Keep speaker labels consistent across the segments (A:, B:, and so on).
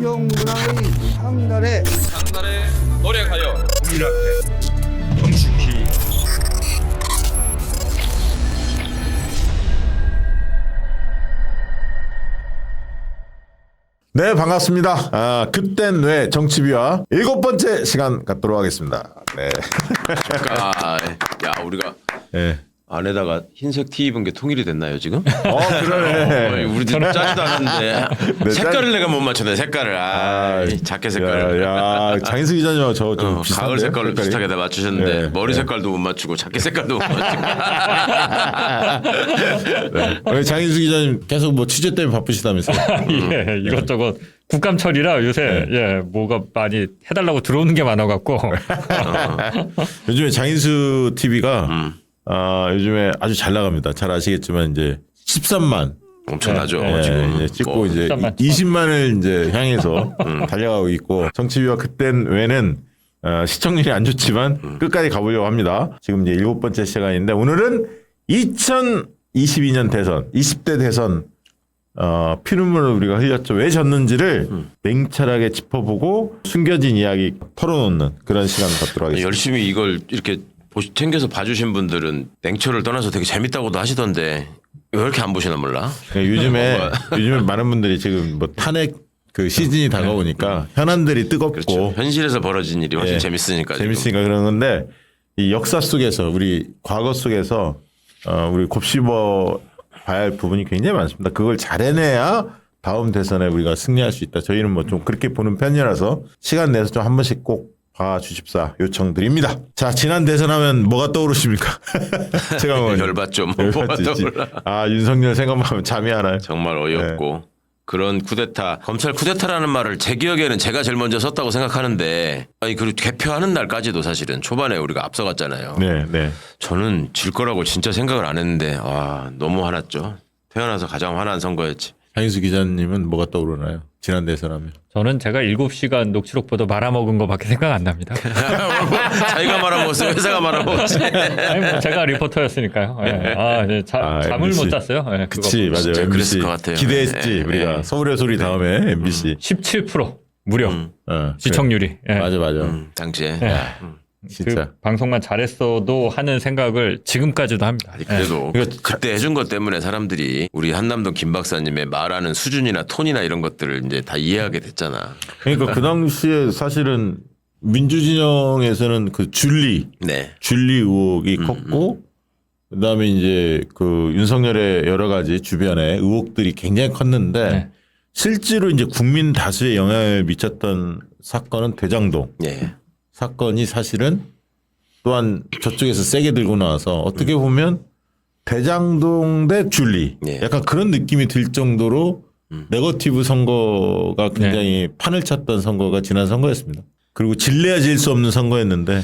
A: 영문화의 상달에
B: 노력하여 국민 앞에 정직히
C: 네, 반갑습니다. 그땐 왜 정치비와 7번째 시간 갖도록 하겠습니다. 네.
D: 야 우리가
C: 네.
D: 안에다가 흰색 티 입은 게 통일이 됐나요 지금?
C: 그러네.
D: 우리도 짜지도 않았는데
C: 네,
D: 색깔을 내가 못 맞췄네 색깔을. 이 자켓 색깔을.
C: 야, 장인수 기자님하고 저 좀 비슷한데.
D: 가을 색깔로
C: 색깔이?
D: 비슷하게 다 맞추셨는데
C: 네,
D: 머리
C: 네.
D: 색깔도 못 맞추고 자켓 색깔도 못 맞추고.
C: 우리 장인수 기자님 계속 뭐 취재 때문에 바쁘시다면서요?
E: 예, 이것저것 국감철이라 요새 예, 뭐가 많이 해달라고 들어오는 게 많아갖고
C: 요즘에 장인수 TV가 요즘에 아주 잘 나갑니다. 잘 아시겠지만 이제 13만
D: 엄청나죠
E: 네,
D: 지금.
C: 이제 찍고 이제
E: 13만.
C: 20만을 이제 향해서 달려가고 있고 정치비와 그땐 왜는 시청률이 안 좋지만 끝까지 가보려고 합니다. 지금 이제 7번째 시간인데 오늘은 2022년 대선 20대 대선 피눈물을 우리가 흘렸죠. 왜 졌는지를 냉철하게 짚어보고 숨겨진 이야기 털어놓는 그런 시간을 갖도록 하겠습니다.
D: 열심히 이걸 이렇게 챙겨서 봐주신 분들은 냉철을 떠나서 되게 재밌다고도 하시던데 왜 이렇게 안 보시나 몰라.
C: 요즘에 많은 분들이 지금 뭐 탄핵 그 시즌이 다가오니까 현안들이 뜨겁고
D: 그렇죠. 현실에서 벌어진 일이 훨씬
C: 예,
D: 재밌으니까. 지금.
C: 재밌으니까 그런 건데 이 역사 속에서 우리 과거 속에서 우리 곱씹어 봐야 할 부분이 굉장히 많습니다. 그걸 잘 해내야 다음 대선에 우리가 승리할 수 있다. 저희는 뭐 좀 그렇게 보는 편이라서 시간 내서 좀 한 번씩 꼭 봐주십사 요청드립니다. 자, 지난 대선하면 뭐가 떠오르십니까? 제가 뭐
D: 열받죠. 뭐
C: 열받지.
D: 떠올라.
C: 윤석열 생각만 하면 잠이 안 와요.
D: 정말 어이없고 그런 쿠데타 검찰 쿠데타라는 말을 제 기억에는 제가 제일 먼저 썼다고 생각하는데 아니 그리고 개표하는 날까지도 사실은 초반에 우리가 앞서갔잖아요.
C: 네, 네.
D: 저는 질 거라고 진짜 생각을 안 했는데 너무 화났죠. 태어나서 가장 화난 선거였지.
C: 장인수 기자님은 뭐가 떠오르나요? 지난 대선하면.
E: 저는 제가 7시간 녹취록보다 말아먹은 거밖에 생각 안 납니다.
D: 자기가 말아먹었어. 회사가 말아먹었지.
E: 아니 뭐 제가 리포터였으니까요. 예. 네, 잠을
C: MBC.
E: 못 잤어요. 예,
C: 그치, 맞아요.
D: 진짜
C: MBC.
D: 그랬을 것 같아요.
C: 기대했지,
D: 네,
C: 우리가.
D: 네.
C: 서울의 소리 다음에 MBC.
E: 17% 무려 시청률이. 예.
C: 맞아.
D: 당시에.
E: 예.
C: 진짜.
E: 그 방송만 잘했어도 하는 생각을 지금까지도 합니다.
D: 아니, 그래도 그때 해준 것 때문에 사람들이 우리 한남동 김 박사님의 말하는 수준이나 톤이나 이런 것들을 이제 다 이해하게 됐잖아.
C: 그러니까 그 당시에 사실은 민주진영에서는 그 줄리 의혹이 컸고, 그 다음에 이제 그 윤석열의 여러 가지 주변에 의혹들이 굉장히 컸는데,
E: 네.
C: 실제로 이제 국민 다수에 영향을 미쳤던 사건은 대장동.
D: 예.
C: 사건이 사실은 또한 저쪽에서 세게 들고 나와서 어떻게 보면 대장동 대 줄리
D: 예.
C: 약간 그런 느낌이 들 정도로 네거티브 선거가 굉장히 판을 찼던 선거가 지난 선거였습니다. 그리고 질래야 질 수 없는 선거였는데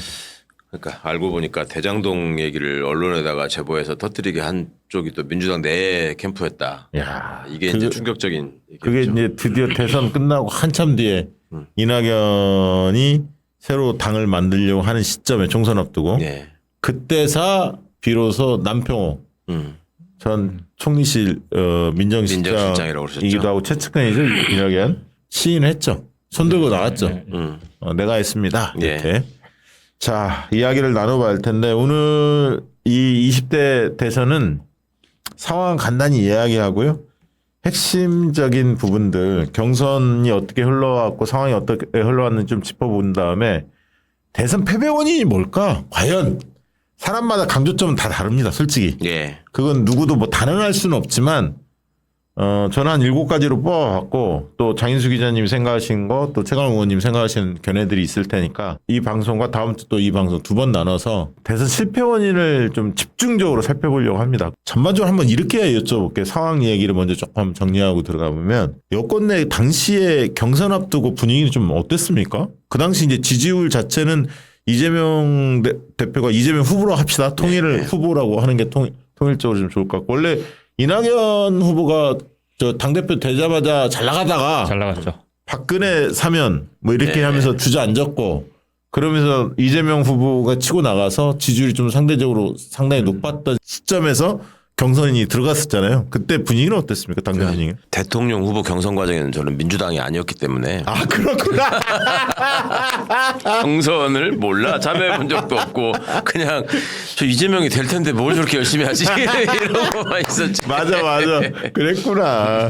D: 그러니까 알고 보니까 대장동 얘기를 언론에다가 제보해서 터뜨리게 한 쪽이 또 민주당 내 캠프였다.
C: 야,
D: 이게 이제 충격적인
C: 그게
D: 얘기죠.
C: 이제 드디어 대선 끝나고 한참 뒤에 이낙연이 새로 당을 만들려고 하는 시점에 총선 앞두고
D: 예.
C: 그때사 비로소 남평호 전 총리실
D: 민정실장이라고 그러셨죠.
C: 민정실장이기도 하고 최측근이죠. 이낙연 시인했죠. 손들고 나왔죠. 내가 했습니다.
D: 예.
C: 이렇게. 자, 이야기를 나눠봐야 할 텐데 오늘 이 20대 대선은 상황 간단히 이야기하고요. 핵심적인 부분들 경선이 어떻게 흘러왔고 상황이 어떻게 흘러왔는지 좀 짚어본 다음에 대선 패배 원인이 뭘까? 과연 사람마다 강조점은 다 다릅니다. 솔직히.
D: 예.
C: 그건 누구도 뭐 단언할 수는 없지만 저는 한 7가지로 뽑아봤고 또 장인수 기자님이 생각하신 거 또 최강 의원님 생각하시는 견해들이 있을 테니까 이 방송과 다음 주 또 이 방송 2번 나눠서 대선 실패 원인을 좀 집중적으로 살펴보려고 합니다. 전반적으로 한번 이렇게 여쭤볼게요. 상황 얘기를 먼저 조금 정리하고 들어가 보면 여권 내 당시에 경선 앞두고 분위기는 좀 어땠습니까? 그 당시 이제 지지율 자체는 이재명 대표가 이재명 후보로 합시다. 통일을 후보라고 하는 게 통일적으로 좀 좋을 것 같고 원래 이낙연 후보가 저 당대표 되자마자 잘 나가다가
E: 잘 나갔죠.
C: 박근혜 사면 뭐 이렇게 하면서 주저앉았고 그러면서 이재명 후보가 치고 나가서 지지율이 좀 상대적으로 상당히 높았던 시점에서 경선이 들어갔었잖아요. 그때 분위기는 어땠습니까? 당내 분위기?
D: 대통령 후보 경선 과정에는 저는 민주당이 아니었기 때문에
C: 아 그렇구나.
D: 경선을 몰라 참여해 본 적도 없고 그냥 저 이재명이 될 텐데 뭘 저렇게 열심히 하지 이런 거만 있었지.
C: 맞아. 그랬구나.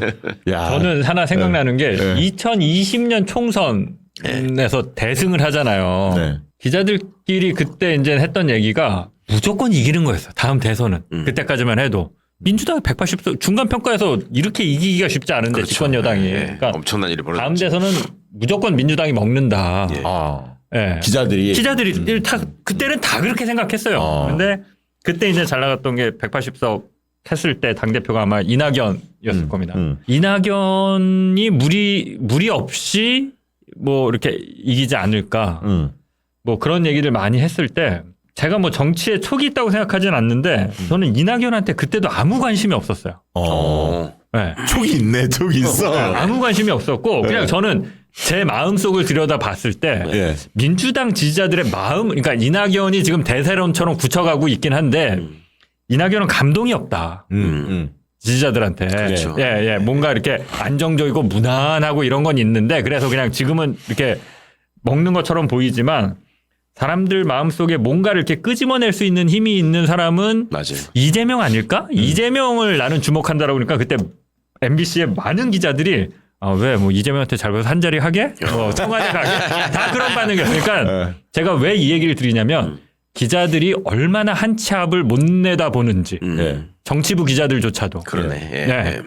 C: 야.
E: 저는 하나 생각나는 게 2020년 총선에서 대승을 하잖아요.
C: 네.
E: 기자들끼리 그때 이제 했던 얘기가 무조건 이기는 거였어요. 다음 대선은. 그때까지만 해도. 민주당이 180석 중간 평가에서 이렇게 이기기가 쉽지 않은데
D: 그렇죠.
E: 집권 여당이.
D: 예,
E: 그러니까
D: 엄청난 일이 벌어졌죠.
E: 다음 대선은 무조건 민주당이 먹는다.
D: 예.
C: 아.
E: 예. 기자들이 다 그때는 다 그렇게 생각했어요. 근데 그때 이제 잘 나갔던 게 180석 했을 때 당대표가 아마 이낙연이었을 겁니다. 이낙연이 무리 없이 뭐 이렇게 이기지 않을까. 뭐 그런 얘기를 많이 했을 때 제가 뭐 정치에 촉이 있다고 생각하진 않는데 저는 이낙연한테 그때도 아무 관심이 없었어요. 네.
C: 촉이 있네. 촉이 있어.
E: 아무 관심이 없었고 그냥 저는 제 마음속을 들여다 봤을 때
C: 예.
E: 민주당 지지자들의 마음 그러니까 이낙연이 지금 대세론처럼 굳혀가고 있긴 한데 이낙연은 감동이 없다. 지지자들한테.
D: 그렇죠.
E: 예. 뭔가 이렇게 안정적이고 무난하고 이런 건 있는데 그래서 그냥 지금은 이렇게 먹는 것처럼 보이지만 사람들 마음속에 뭔가를 이렇게 끄집어낼 수 있는 힘이 있는 사람은
D: 맞아요.
E: 이재명 아닐까? 이재명을 나는 주목한다라고 그러니까 그때 MBC의 많은 기자들이 왜 뭐 이재명한테 잘 보여서 한 자리 하게? 뭐 청와대 가게? 다 그런 반응이었어요. 그러니까 제가 왜 이 얘기를 드리냐면 기자들이 얼마나 한 치 앞을 못 내다 보는지 정치부 기자들조차도
D: 그러네. 예.
E: 네.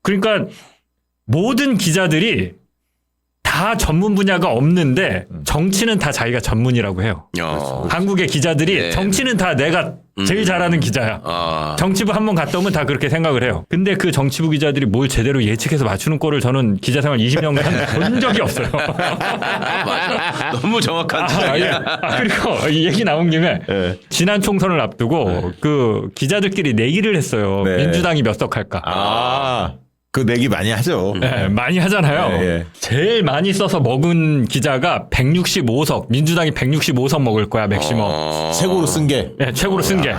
E: 그러니까 모든 기자들이 다 전문 분야가 없는데 정치는 다 자기가 전문이라고 해요. 한국의 기자들이
D: 네.
E: 정치는 다 내가 제일 잘하는 기자야. 정치부 한번 갔다 오면 다 그렇게 생각을 해요. 근데 그 정치부 기자들이 뭘 제대로 예측해서 맞추는 꼴을 저는 기자생활 20년간 본 적이 없어요.
D: 맞아. 너무 정확한 지적이야.
E: 그리고 이 얘기 나온 김에 지난 총선을 앞두고 그 기자들끼리 내기를 했어요.
C: 네.
E: 민주당이 몇 석 할까.
C: 그 내기 많이 하죠.
E: 네, 많이 하잖아요.
C: 예.
E: 제일 많이 써서 먹은 기자가 165석, 민주당이 165석 먹을 거야, 맥시멈.
C: 최고로 쓴 게.
E: 네, 최고로 쓴 게.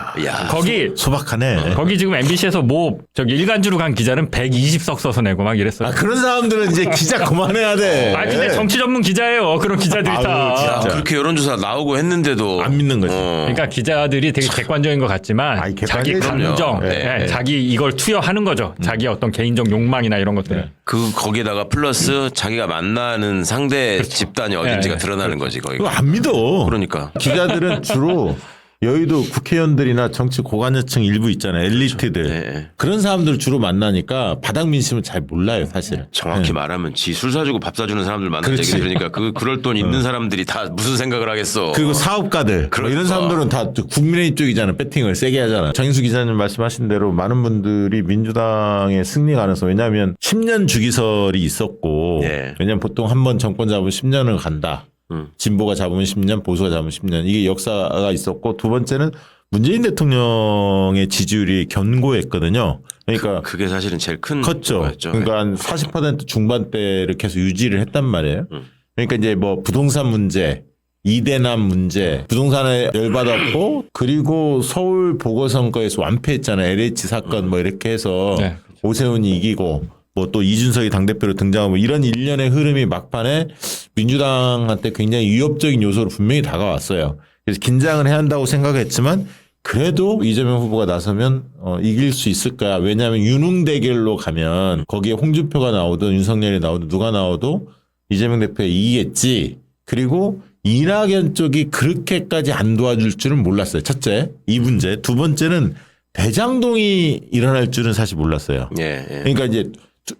E: 거기
C: 소박하네.
E: 거기 지금 MBC에서 뭐 저기 일간주로 간 기자는 120석 써서 내고 막 이랬어요.
C: 그런 사람들은 이제 기자 그만해야 돼.
E: 근데 정치 전문 기자예요. 그런 기자들이 다.
C: 진짜.
D: 그렇게 여론조사 나오고 했는데도
C: 안 믿는 거지.
E: 그러니까 기자들이 되게 객관적인 것 같지만 자기
C: 객관적이죠.
E: 감정,
D: 네.
E: 자기 이걸 투여하는 거죠. 자기 어떤 개인적 욕망이나 이런 것들.
D: 거기다가 플러스 자기가 만나는 상대 집단이 어딘지가 드러나는 거지 거기.
C: 그거 안 믿어.
D: 그러니까.
C: 기자들은 주로 여의도 국회의원들이나 정치 고관여층 일부 있잖아요. 엘리트들.
D: 네.
C: 그런 사람들을 주로 만나니까 바닥 민심을 잘 몰라요, 사실은.
D: 정확히 말하면 지 술 사주고 밥 사주는 사람들 만난
C: 그렇지.
D: 얘기 들으니까 그럴 돈 있는 사람들이 다 무슨 생각을 하겠어.
C: 그리고 사업가들 뭐
D: 그러니까.
C: 이런 사람들은 다 국민의힘 쪽이잖아. 배팅을 세게 하잖아. 장인수 기자님 말씀하신 대로 많은 분들이 민주당의 승리 가능성 왜냐하면 10년 주기설이 있었고
D: 네.
C: 왜냐하면 보통 한 번 정권 잡으면 10년을 간다. 진보가 잡으면 10년 보수가 잡으면 10년 이게 역사가 있었고 두 번째는 문재인 대통령의 지지율이 견고했거든요. 그러니까
D: 그게 사실은 제일 큰
C: 컸죠.
D: 거였죠.
C: 그러니까 한 40% 중반대를 계속 유지를 했단 말이에요. 그러니까 이제 뭐 부동산 문제, 이대남 문제, 부동산에 열받았고 그리고 서울 보궐선거에서 완패했잖아요. LH 사건 뭐 이렇게 해서
E: 네.
C: 오세훈이 이기고 뭐 또 이준석이 당대표로 등장하고 이런 일련의 흐름이 막판에 민주당한테 굉장히 위협적인 요소로 분명히 다가왔어요. 그래서 긴장을 해야 한다고 생각했지만 그래도 이재명 후보가 나서면 이길 수 있을 거야. 왜냐하면 유능 대결로 가면 거기에 홍준표가 나오든 윤석열이 나오든 누가 나와도 이재명 대표가 이기겠지. 그리고 이낙연 쪽이 그렇게까지 안 도와줄 줄은 몰랐어요. 첫째, 이 문제. 두 번째는 대장동이 일어날 줄은 사실 몰랐어요.
D: 예.
C: 그러니까 이제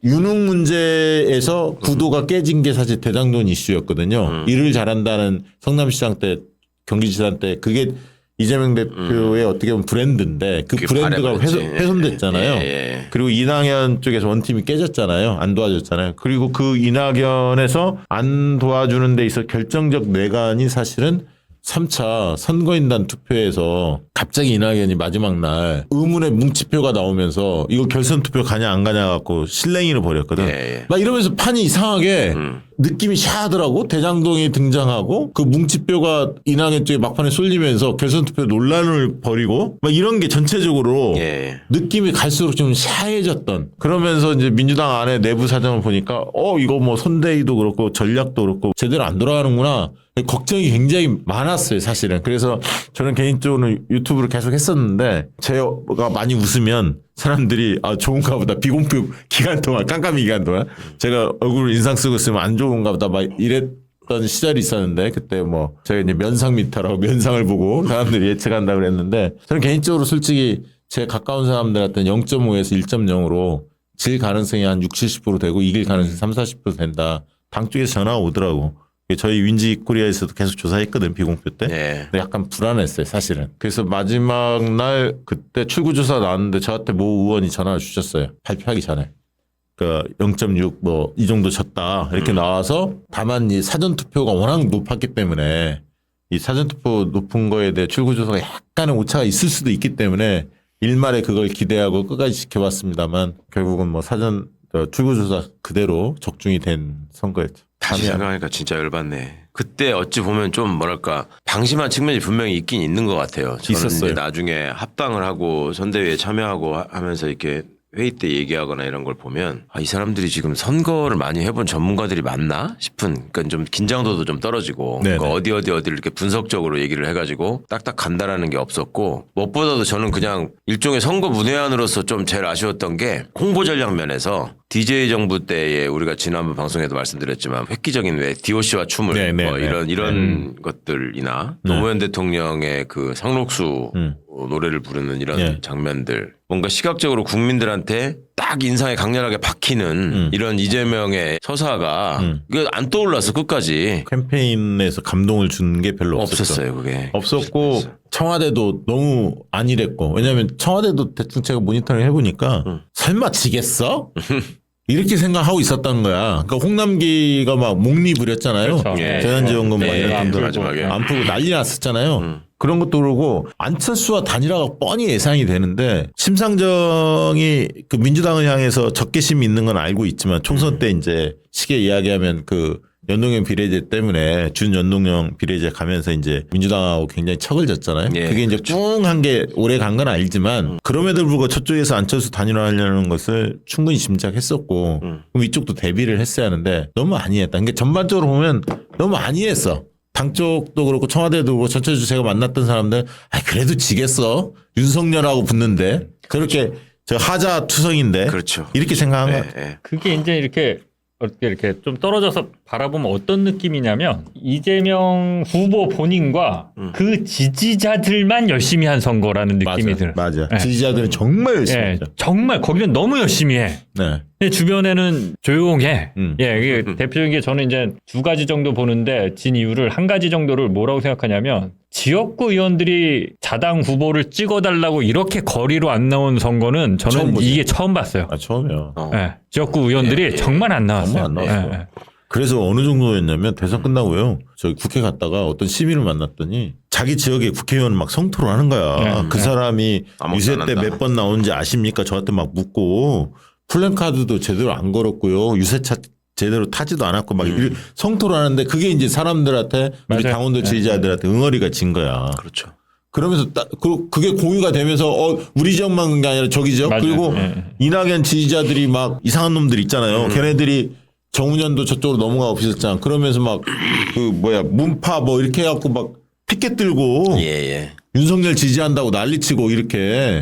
C: 유능 문제에서 구도가 깨진 게 사실 대장동 이슈였거든요. 일을 잘한다는 성남시장 때 경기지사 때 그게 이재명 대표의 어떻게 보면 브랜드인데 그
D: 그게
C: 브랜드가
D: 발해버렸지.
C: 훼손됐잖아요.
D: 예.
C: 그리고 이낙연 쪽에서 원팀이 깨졌잖아요. 안 도와줬잖아요. 그리고 그 이낙연에서 안 도와주는 데 있어 결정적 뇌관이 사실은 3차 선거인단 투표에서 갑자기 이낙연이 마지막 날 의문의 뭉치표가 나오면서 이거 결선 투표 가냐 안 가냐 갖고 실랭이를 벌였거든.
D: 예.
C: 막 이러면서 판이 이상하게 느낌이 샤하더라고. 대장동이 등장하고 그 뭉치뼈가 이낙연 쪽에 막판에 쏠리면서 결선 투표 논란을 벌이고 막 이런 게 전체적으로
D: 예.
C: 느낌이 갈수록 좀 샤해졌던. 그러면서 이제 민주당 안에 내부 사정을 보니까 이거 뭐 선대위도 그렇고 전략도 그렇고 제대로 안 돌아가는구나. 걱정이 굉장히 많았어요, 사실은. 그래서 저는 개인적으로 유튜브를 계속 했었는데 제가 많이 웃으면 사람들이 좋은가 보다. 비공표 기간 동안 깜깜이 기간 동안 제가 얼굴 인상 쓰고 있으면 안 좋은가 보다 막 이랬던 시절이 있었는데 그때 뭐 제가 이제 면상 미터라고 면상을 보고 사람들이 예측한다고 그랬는데 저는 개인적으로 솔직히 제 가까운 사람들한테는 0.5에서 1.0으로 질 가능성이 한 60-70% 되고 이길 가능성이 30-40% 된다. 당 쪽에서 전화가 오더라고. 저희 윈지 코리아에서도 계속 조사했거든, 비공표 때.
D: 예.
C: 근데 약간 불안했어요, 사실은. 그래서 마지막 날 그때 출구조사 나왔는데 저한테 모 의원이 전화를 주셨어요. 발표하기 전에. 그러니까 0.6 뭐 이 정도 졌다 이렇게 나와서 다만 이 사전투표가 워낙 높았기 때문에 이 사전투표 높은 거에 대해 출구조사가 약간의 오차가 있을 수도 있기 때문에 일말에 그걸 기대하고 끝까지 지켜봤습니다만 결국은 뭐 사전 출구조사 그대로 적중이 된 선거였죠.
D: 다시 생각하니까 진짜 열받네. 그때 어찌 보면 좀 뭐랄까 방심한 측면이 분명히 있긴 있는 것 같아요. 저는
C: 있었어요.
D: 이제 나중에 합당을 하고 선대위에 참여하고 하면서 이렇게 회의 때 얘기하거나 이런 걸 보면 이 사람들이 지금 선거를 많이 해본 전문가들이 맞나 싶은 그러니까 좀 긴장도도 좀 떨어지고 그러니까 어디를 이렇게 분석적으로 얘기를 해가지고 딱딱 간다라는 게 없었고 무엇보다도 저는 그냥 일종의 선거 문외한으로서 좀 제일 아쉬웠던 게 홍보 전략 면에서 DJ 정부 때에 우리가 지난번 방송에도 말씀드렸지만 획기적인 왜 DOC와 춤을 뭐 이런 것들이나 노무현 대통령의 그 상록수 노래를 부르는 이런 장면들 뭔가 시각적으로 국민들한테 딱 인상에 강렬하게 박히는 이런 이재명의 서사가 이거 안 떠올랐어 끝까지.
C: 캠페인에서 감동을 준 게 별로
D: 없었어요. 그게
C: 없었고
D: 없었어요.
C: 청와대도 너무 안일했고 왜냐하면 청와대도 대충 제가 모니터링 해보니까 설마 지겠어? 이렇게 생각하고 있었던 거야. 그러니까 홍남기가 막 목리 부렸잖아요.
E: 그렇죠.
C: 재난지원금 막 이런 거
D: 마지막에
C: 안 풀고 난리 났었잖아요. 그런 것도 그러고 안철수와 단일화가 뻔히 예상이 되는데 심상정이 그 민주당을 향해서 적개심이 있는 건 알고 있지만 총선 때 이제 쉽게 이야기하면 그 연동형 비례제 때문에 준연동형 비례제 가면서 이제 민주당하고 굉장히 척을 졌잖아요. 그게 이제 뿡한 게 오래 간 건 알지만 그럼에도 불구하고 저쪽에서 안철수 단일화하려는 것을 충분히 짐작했었고 그럼 이쪽도 대비를 했어야 하는데 너무 안이했다. 그러니까 전반적으로 보면 너무 안이했어. 당 쪽도 그렇고 청와대도 그렇고 전체적으로 제가 만났던 사람들 그래도 지겠어. 윤석열하고 붙는데 그렇게 저 하자 투성인데
D: 그렇죠.
C: 이렇게 생각한 거야.
E: 그게 이제 이렇게 좀 떨어져서 바라보면 어떤 느낌이냐면 이재명 후보 본인과 그 지지자들만 열심히 한 선거라는 느낌이 들어요.
C: 맞아.
E: 네.
C: 지지자들은 정말 열심히 했죠.
E: 정말 거기는 너무 열심히 해.
C: 네.
E: 근데 주변에는 조용해. 이게 대표적인 게 저는 이제 두 가지 정도 보는데 진 이유를 한 가지 정도를 뭐라고 생각하냐면 지역구 의원들이 자당 후보를 찍어달라고 이렇게 거리로 안 나온 선거는 저는 이게 처음 봤어요.
C: 처음이요.
E: 지역구 의원들이 정말 안 나왔어요.
C: 정말 안 나왔어요. 그래서 어느 정도였냐면 대선 끝나고요. 저기 국회 갔다가 어떤 시민을 만났더니 자기 지역의 국회의원 막 성토를 하는 거야. 그 사람이 유세 때 몇 번 나오는지 아십니까? 저한테 막 묻고 플랜카드도 제대로 안 걸었고요. 유세차 제대로 타지도 않았고 막 성토를 하는데 그게 이제 사람들한테 우리 당원들 지지자들한테 응어리가 진 거야.
D: 그렇죠.
C: 그러면서 그게 공유가 되면서 우리 지역만 그런 게 아니라 저기 지역 그리고 이낙연 지지자들이 막 이상한 놈들 있잖아요. 걔네들이 정운현도 저쪽으로 넘어가고 있었잖아. 그러면서 막 그 문파 뭐 이렇게 해갖고 막 피켓 들고 윤석열 지지한다고 난리치고 이렇게.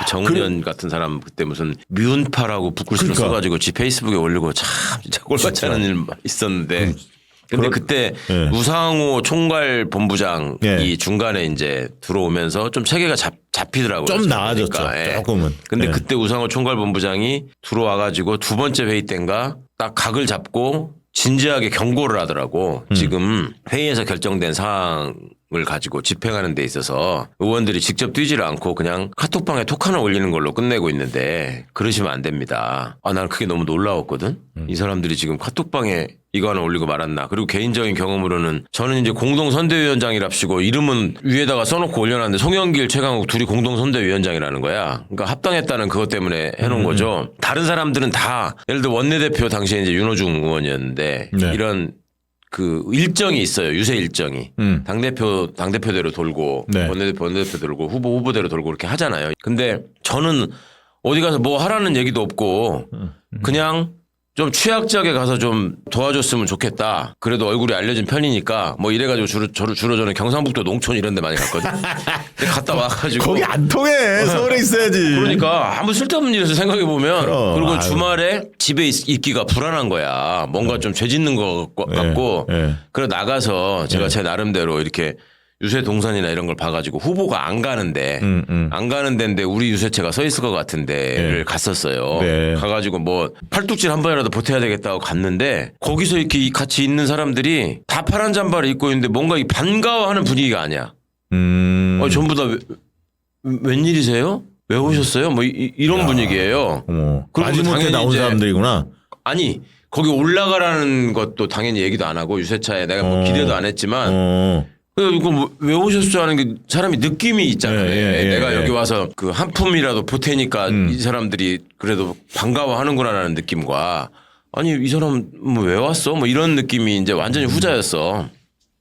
D: 정우현 같은 사람 그때 무슨 미운파라고 붓글씨로 써가지고 지 페이스북에 올리고 참 진짜 꼴같지 않은 일 있었는데 근데 그때 우상호 총괄 본부장이 중간에 이제 들어오면서 좀 체계가 잡히더라고요.
C: 좀 나아졌죠. 조금은.
D: 근데 그때 우상호 총괄 본부장이 들어와가지고 두 번째 회의 때인가 딱 각을 잡고 진지하게 경고를 하더라고. 지금 회의에서 결정된 사항을 가지고 집행하는 데 있어서 의원들이 직접 뛰지를 않고 그냥 카톡방에 톡 하나 올리는 걸로 끝내고 있는데 그러시면 안 됩니다. 나는 그게 너무 놀라웠거든. 이 사람들이 지금 카톡방에 이거 하나 올리고 말았나. 그리고 개인적인 경험으로는 저는 이제 공동선대위원장이랍시고 이름은 위에다가 써놓고 올려놨는데 송영길, 최강욱 둘이 공동선대위원장이라는 거야. 그러니까 합당했다는 그것 때문에 해놓은 거죠. 다른 사람들은 다 예를 들어 원내대표 당시에 이제 윤호중 의원이었는데
C: 네.
D: 이런 그 일정이 있어요. 유세 일정이. 당대표대로 돌고
C: 네.
D: 원내대표 돌고 후보대로 돌고 그렇게 하잖아요. 근데 저는 어디 가서 뭐 하라는 얘기도 없고 그냥 좀 취약지역에 가서 좀 도와줬으면 좋겠다. 그래도 얼굴이 알려진 편이니까 뭐 이래가지고 주로 저는 경상북도 농촌 이런 데 많이 갔거든. 근데 갔다 와가지고.
C: 거기 안 통해. 서울에 있어야지.
D: 그러니까 아무 쓸데없는 일에서 생각해보면.
C: 그럼.
D: 그리고
C: 아유.
D: 주말에 집에 있기가 불안한 거야. 뭔가 좀 죄 짓는 것 같고.
C: 네.
D: 그래 나가서 제가 제 나름대로 이렇게 유세 동선이나 이런 걸 봐가지고 후보가 안 가는데 안 가는 데인데 우리 유세체가 서 있을 것 같은 데를
C: 네.
D: 갔었어요.
C: 네.
D: 가가지고 뭐 팔뚝질 한 번이라도 보태야 되겠다고 갔는데 거기서 이렇게 같이 있는 사람들이 다 파란 잠바를 입고 있는데 뭔가 이 반가워하는 분위기가 아니야. 전부 다 웬일이세요? 왜 오셨어요? 뭐 이런 분위기예요.
C: 어머.
D: 그리고
C: 마지못해
D: 당연히
C: 나온
D: 이제
C: 사람들이구나.
D: 아니 거기 올라가라는 것도 당연히 얘기도 안 하고 유세차에 내가 뭐 기대도 안 했지만 이거 뭐 왜 오셨어 하는 게 사람이 느낌이 있잖아요. 내가 여기 와서 그 한 푼이라도 보태니까 이 사람들이 그래도 반가워하는구나라는 느낌과 아니 이 사람 뭐 왜 왔어? 뭐 이런 느낌이 이제 완전히 후자였어.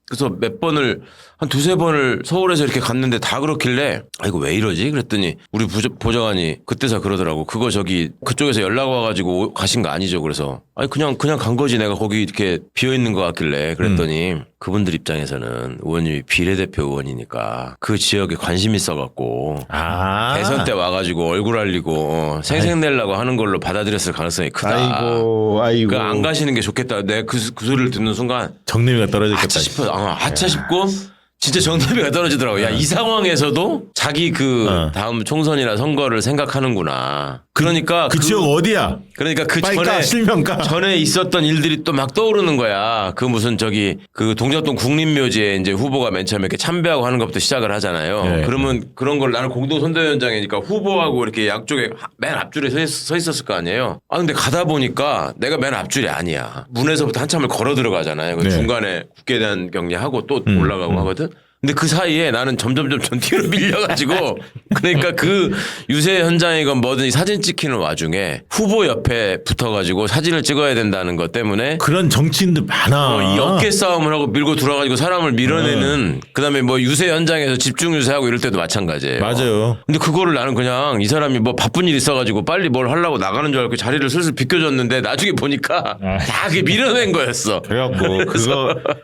D: 그래서 몇 번을 한 두세 번을 서울에서 이렇게 갔는데 다 그렇길래 아 이거 왜 이러지? 그랬더니 우리 보좌관이 그때서 그러더라고. 그거 저기 그쪽에서 연락 와가지고 가신 거 아니죠? 그래서 아니 그냥 간 거지. 내가 거기 이렇게 비어 있는 것 같길래 그랬더니 그분들 입장에서는 의원님이 비례대표 의원이니까 그 지역에 관심 있어갖고 대선 때 와가지고 얼굴 알리고 생색내려고 하는 걸로 받아들였을 가능성이 크다.
C: 아이고.
D: 그 안 가시는 게 좋겠다. 내가 그 소리를 듣는 순간
C: 정리가 떨어졌겠다.
D: 아차 싶어. 아차 싶고 진짜 정답이가 떨어지더라고. 야, 이 상황에서도 자기 그 다음 총선이나 선거를 생각하는구나. 그러니까
C: 그 지역 어디야?
D: 그러니까 그
C: 빨리 까, 실명가.
D: 전에 있었던 일들이 또 막 떠오르는 거야. 그 무슨 저기 그 동작동 국립묘지에 이제 후보가 맨 처음에 이렇게 참배하고 하는 것부터 시작을 하잖아요.
C: 네.
D: 그러면 그런 걸 나는 공동선대위원장이니까 후보하고 이렇게 양쪽에 맨 앞줄에 서 있었을 거 아니에요. 아 근데 가다 보니까 내가 맨 앞줄이 아니야. 문에서부터 한참을 걸어 들어가잖아요. 그
C: 네.
D: 중간에 국회에 대한 경례하고 또 올라가고 하거든. 근데 그 사이에 나는 점점 전 뒤로 밀려가지고 그러니까 그 유세 현장이건 뭐든 사진 찍히는 와중에 후보 옆에 붙어가지고 사진을 찍어야 된다는 것 때문에
C: 그런 정치인들 많아.
D: 이 어깨 싸움을 하고 밀고 들어가지고 사람을 밀어내는 그다음에 뭐 유세 현장에서 집중 유세하고 이럴 때도 마찬가지예요.
C: 맞아요.
D: 근데 그거를 나는 그냥 이 사람이 뭐 바쁜 일 있어가지고 빨리 뭘 하려고 나가는 줄 알고 자리를 슬슬 비켜줬는데 나중에 보니까 다 그게 밀어낸 거였어.
C: 그래갖고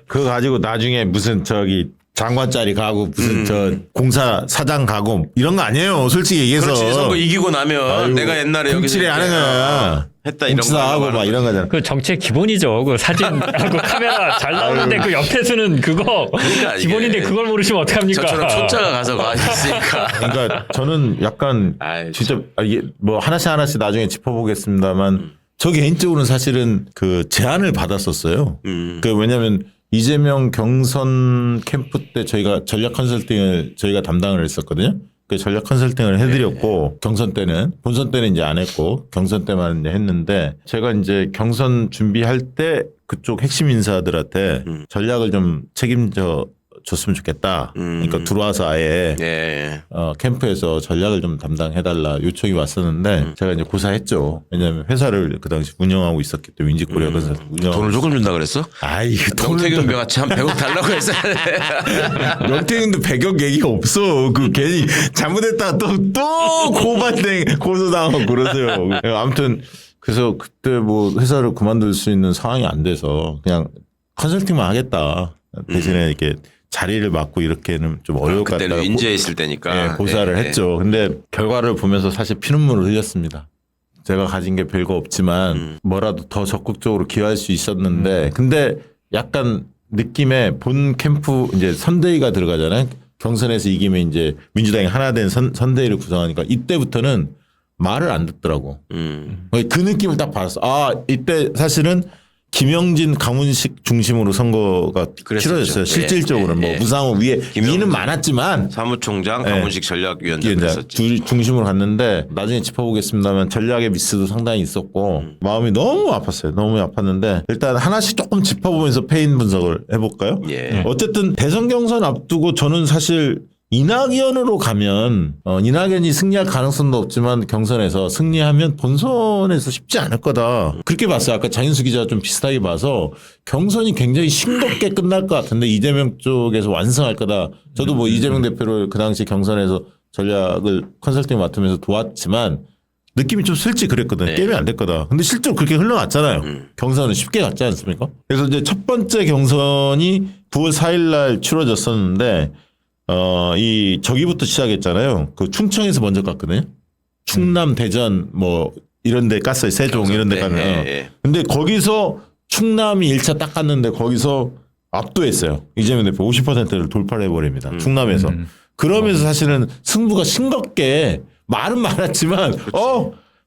C: 그거 가지고 나중에 무슨 저기 장관 자리 가고 무슨 저 공사 사장 가고 이런 거 아니에요. 솔직히 얘기해서.
D: 그렇지. 선거 이기고 나면
C: 아이고,
D: 내가 옛날에 여기서
C: 공칠에 하는 거야.
D: 했다 이런 거
C: 공치사하고 막 이런 거잖아.
E: 그 정치의 기본이죠. 그 사진하고 카메라 잘 나오는데 그 옆에서는 그거
D: 그러니까 이게
E: 기본인데 그걸 모르시면 어떡합니까?
D: 저처럼 촌자가 가서 가 있으니까.
C: 그러니까 저는 약간
D: 아이,
C: 진짜 이게 뭐 하나씩 나중에 짚어보겠습니다만 저 개인적으로는 사실은 그 제안을 받았었어요. 그 왜냐하면 이재명 경선 캠프 때 저희가 전략 컨설팅을 저희가 담당을 했었거든요. 그 전략 컨설팅을 해드렸고 경선 때는 본선 때는 이제 안 했고 경선 때만 이제 했는데 제가 이제 경선 준비할 때 그쪽 핵심 인사들한테 전략을 좀 책임져 줬으면 좋겠다. 그러니까 들어와서 아예
D: 예.
C: 캠프에서 전략을 좀 담당해달라 요청이 왔었는데 제가 이제 고사했죠. 왜냐하면 회사를 그 당시 운영하고 있었기 때문에 윈지코리아 건설
D: 돈을 조금 준다 그랬어?
C: 아이
D: 명태균 같이 한 100억 달라고 했어야 돼.
C: 명태균도 100억 얘기가 없어. 그 괜히 잘못했다가 또 고소당하고 그러세요. 아무튼 그래서 그때 뭐 회사를 그만둘 수 있는 상황이 안 돼서 그냥 컨설팅만 하겠다. 대신에 이렇게 자리를 맡고 이렇게는 좀 어려울 것 같다고.
D: 그때는 인제에 있을 때니까.
C: 네, 고사를
D: 예,
C: 했죠. 근데 결과를 보면서 사실 피눈물을 흘렸습니다. 제가 가진 게 별거 없지만 뭐라도 더 적극적으로 기여할 수 있었는데 근데 약간 느낌에 본 캠프 이제 선대위가 들어가잖아요. 경선에서 이기면 이제 민주당이 하나 된 선대위를 구성하니까 이때부터는 말을 안 듣더라고. 그 느낌을 딱 받았어. 아, 이때 사실은 김영진, 강훈식 중심으로 선거가
D: 그랬었죠.
C: 치러졌어요. 실질적으로는
D: 예,
C: 뭐
D: 예.
C: 무상호 위에
D: 김영진
C: 위는 많았지만
D: 사무총장,
C: 예.
D: 강훈식 전략위원장
C: 이게
D: 그랬었지.
C: 이제 중심으로 갔는데 나중에 짚어보겠습니다만 전략의 미스도 상당히 있었고 마음이 너무 아팠어요. 너무 아팠는데 일단 하나씩 조금 짚어보면서 패인 분석을 해볼까요?
D: 예.
C: 어쨌든 대선 경선 앞두고 저는 사실 이낙연으로 가면 이낙연이 승리할 가능성도 없지만 경선에서 승리하면 본선에서 쉽지 않을 거다. 그렇게 봤어요. 아까 장인수 기자가 좀 비슷하게 봐서 경선이 굉장히 싱겁게 끝날 것 같은데 이재명 쪽에서 완성할 거다. 저도 뭐 이재명 대표를 그 당시 경선에서 전략을 컨설팅 맡으면서 도왔지만 느낌이 좀 슬지 그랬거든요.
D: 네.
C: 게임이 안 될 거다. 근데 실제로 그렇게 흘러갔잖아요. 경선은 쉽게 갔지 않습니까? 그래서 이제 첫 번째 경선이 9월 4일 날 치러졌었는데 이 저기부터 시작했잖아요. 그 충청에서 먼저 깠거든요. 충남, 대전 뭐 이런 데 깠어요. 세종 이런 데 가면.
D: 예.
C: 근데 거기서 충남이 1차 딱 깠는데 거기서 압도했어요. 이재명 대표 50%를 돌파를 해버립니다. 충남에서. 그러면서 사실은 승부가 싱겁게 말은 많았지만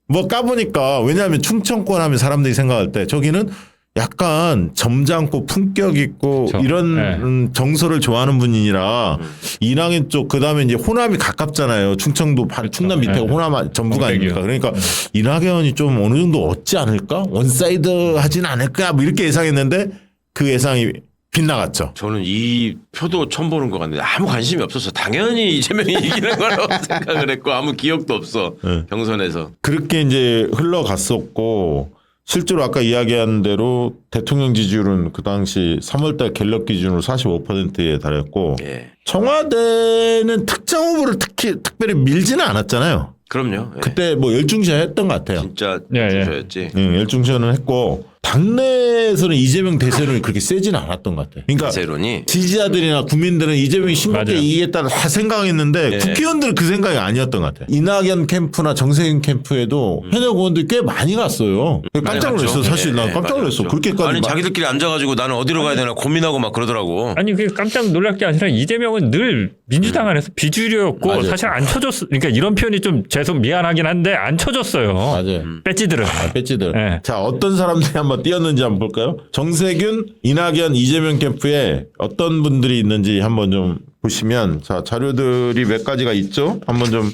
C: 뭐 까보니까 왜냐하면 충청권 하면 사람들이 생각할 때 저기는 약간 점잖고 품격 있고
E: 그렇죠.
C: 이런 정서를 좋아하는 분이라 이낙연 쪽 그다음에 이제 호남이 가깝잖아요. 충청도 충남 밑에가 호남 전부가 아닙니까? 그러니까 이낙연이 좀 어느 정도 얻지 않을까? 원사이드 하진 않을까? 뭐 이렇게 예상했는데 그 예상이 빗나갔죠.
D: 저는 이 표도 처음 보는 것 같는데 아무 관심이 없어서 당연히 이재명이 이기는 거라고 생각을 했고 아무 기억도 없어. 경선에서.
C: 그렇게 이제 흘러갔었고 실제로 아까 이야기한 대로 대통령 지지율은 그 당시 3월달 갤럽 기준으로 45%에 달했고
D: 예.
C: 청와대는 특정 후보를 특별히 밀지는 않았잖아요.
D: 그럼요. 예.
C: 그때 뭐 열중시전 했던 것 같아요.
D: 진짜
E: 예, 예.
D: 저였지.
C: 열중시전을 했고 당내에서는 이재명 대세론이 그렇게 세지는 않았던 것 같아요. 그러니까
D: 세론이
C: 지지자들이나 국민들은 이재명이 싱겁게
E: 맞아요.
C: 이기겠다 다 생각했는데
D: 예.
C: 국회의원들은 그 생각이 아니었던 것 같아요. 이낙연 캠프나 정세균 캠프에도 현역 의원들이 꽤 많이 갔어요. 깜짝
D: 많이
C: 놀랐어.
D: 갔죠.
C: 사실
D: 예,
C: 난
D: 예,
C: 깜짝
D: 많이
C: 놀랐어.
D: 갔죠.
C: 그렇게까지
D: 아니 자기들끼리 앉아가지고 나는 어디로 가야 되나 고민하고 막 그러더라고.
E: 아니 그 깜짝 놀랄 게 아니라 이재명은 늘 민주당 안에서 비주류였고
C: 맞아요.
E: 사실 안 쳐줬어. 그러니까 이런 표현이 좀 죄송 미안하긴 한데 안 쳐줬어요.
C: 맞아요.
E: 배지들은.
C: 배지들.
E: 예.
C: 자, 어떤 사람들이 한번 뛰었는지 한번 볼까요? 정세균, 이낙연, 이재명 캠프에 어떤 분들이 있는지 한번 좀 보시면 자, 자료들이 몇 가지가 있죠? 한번 좀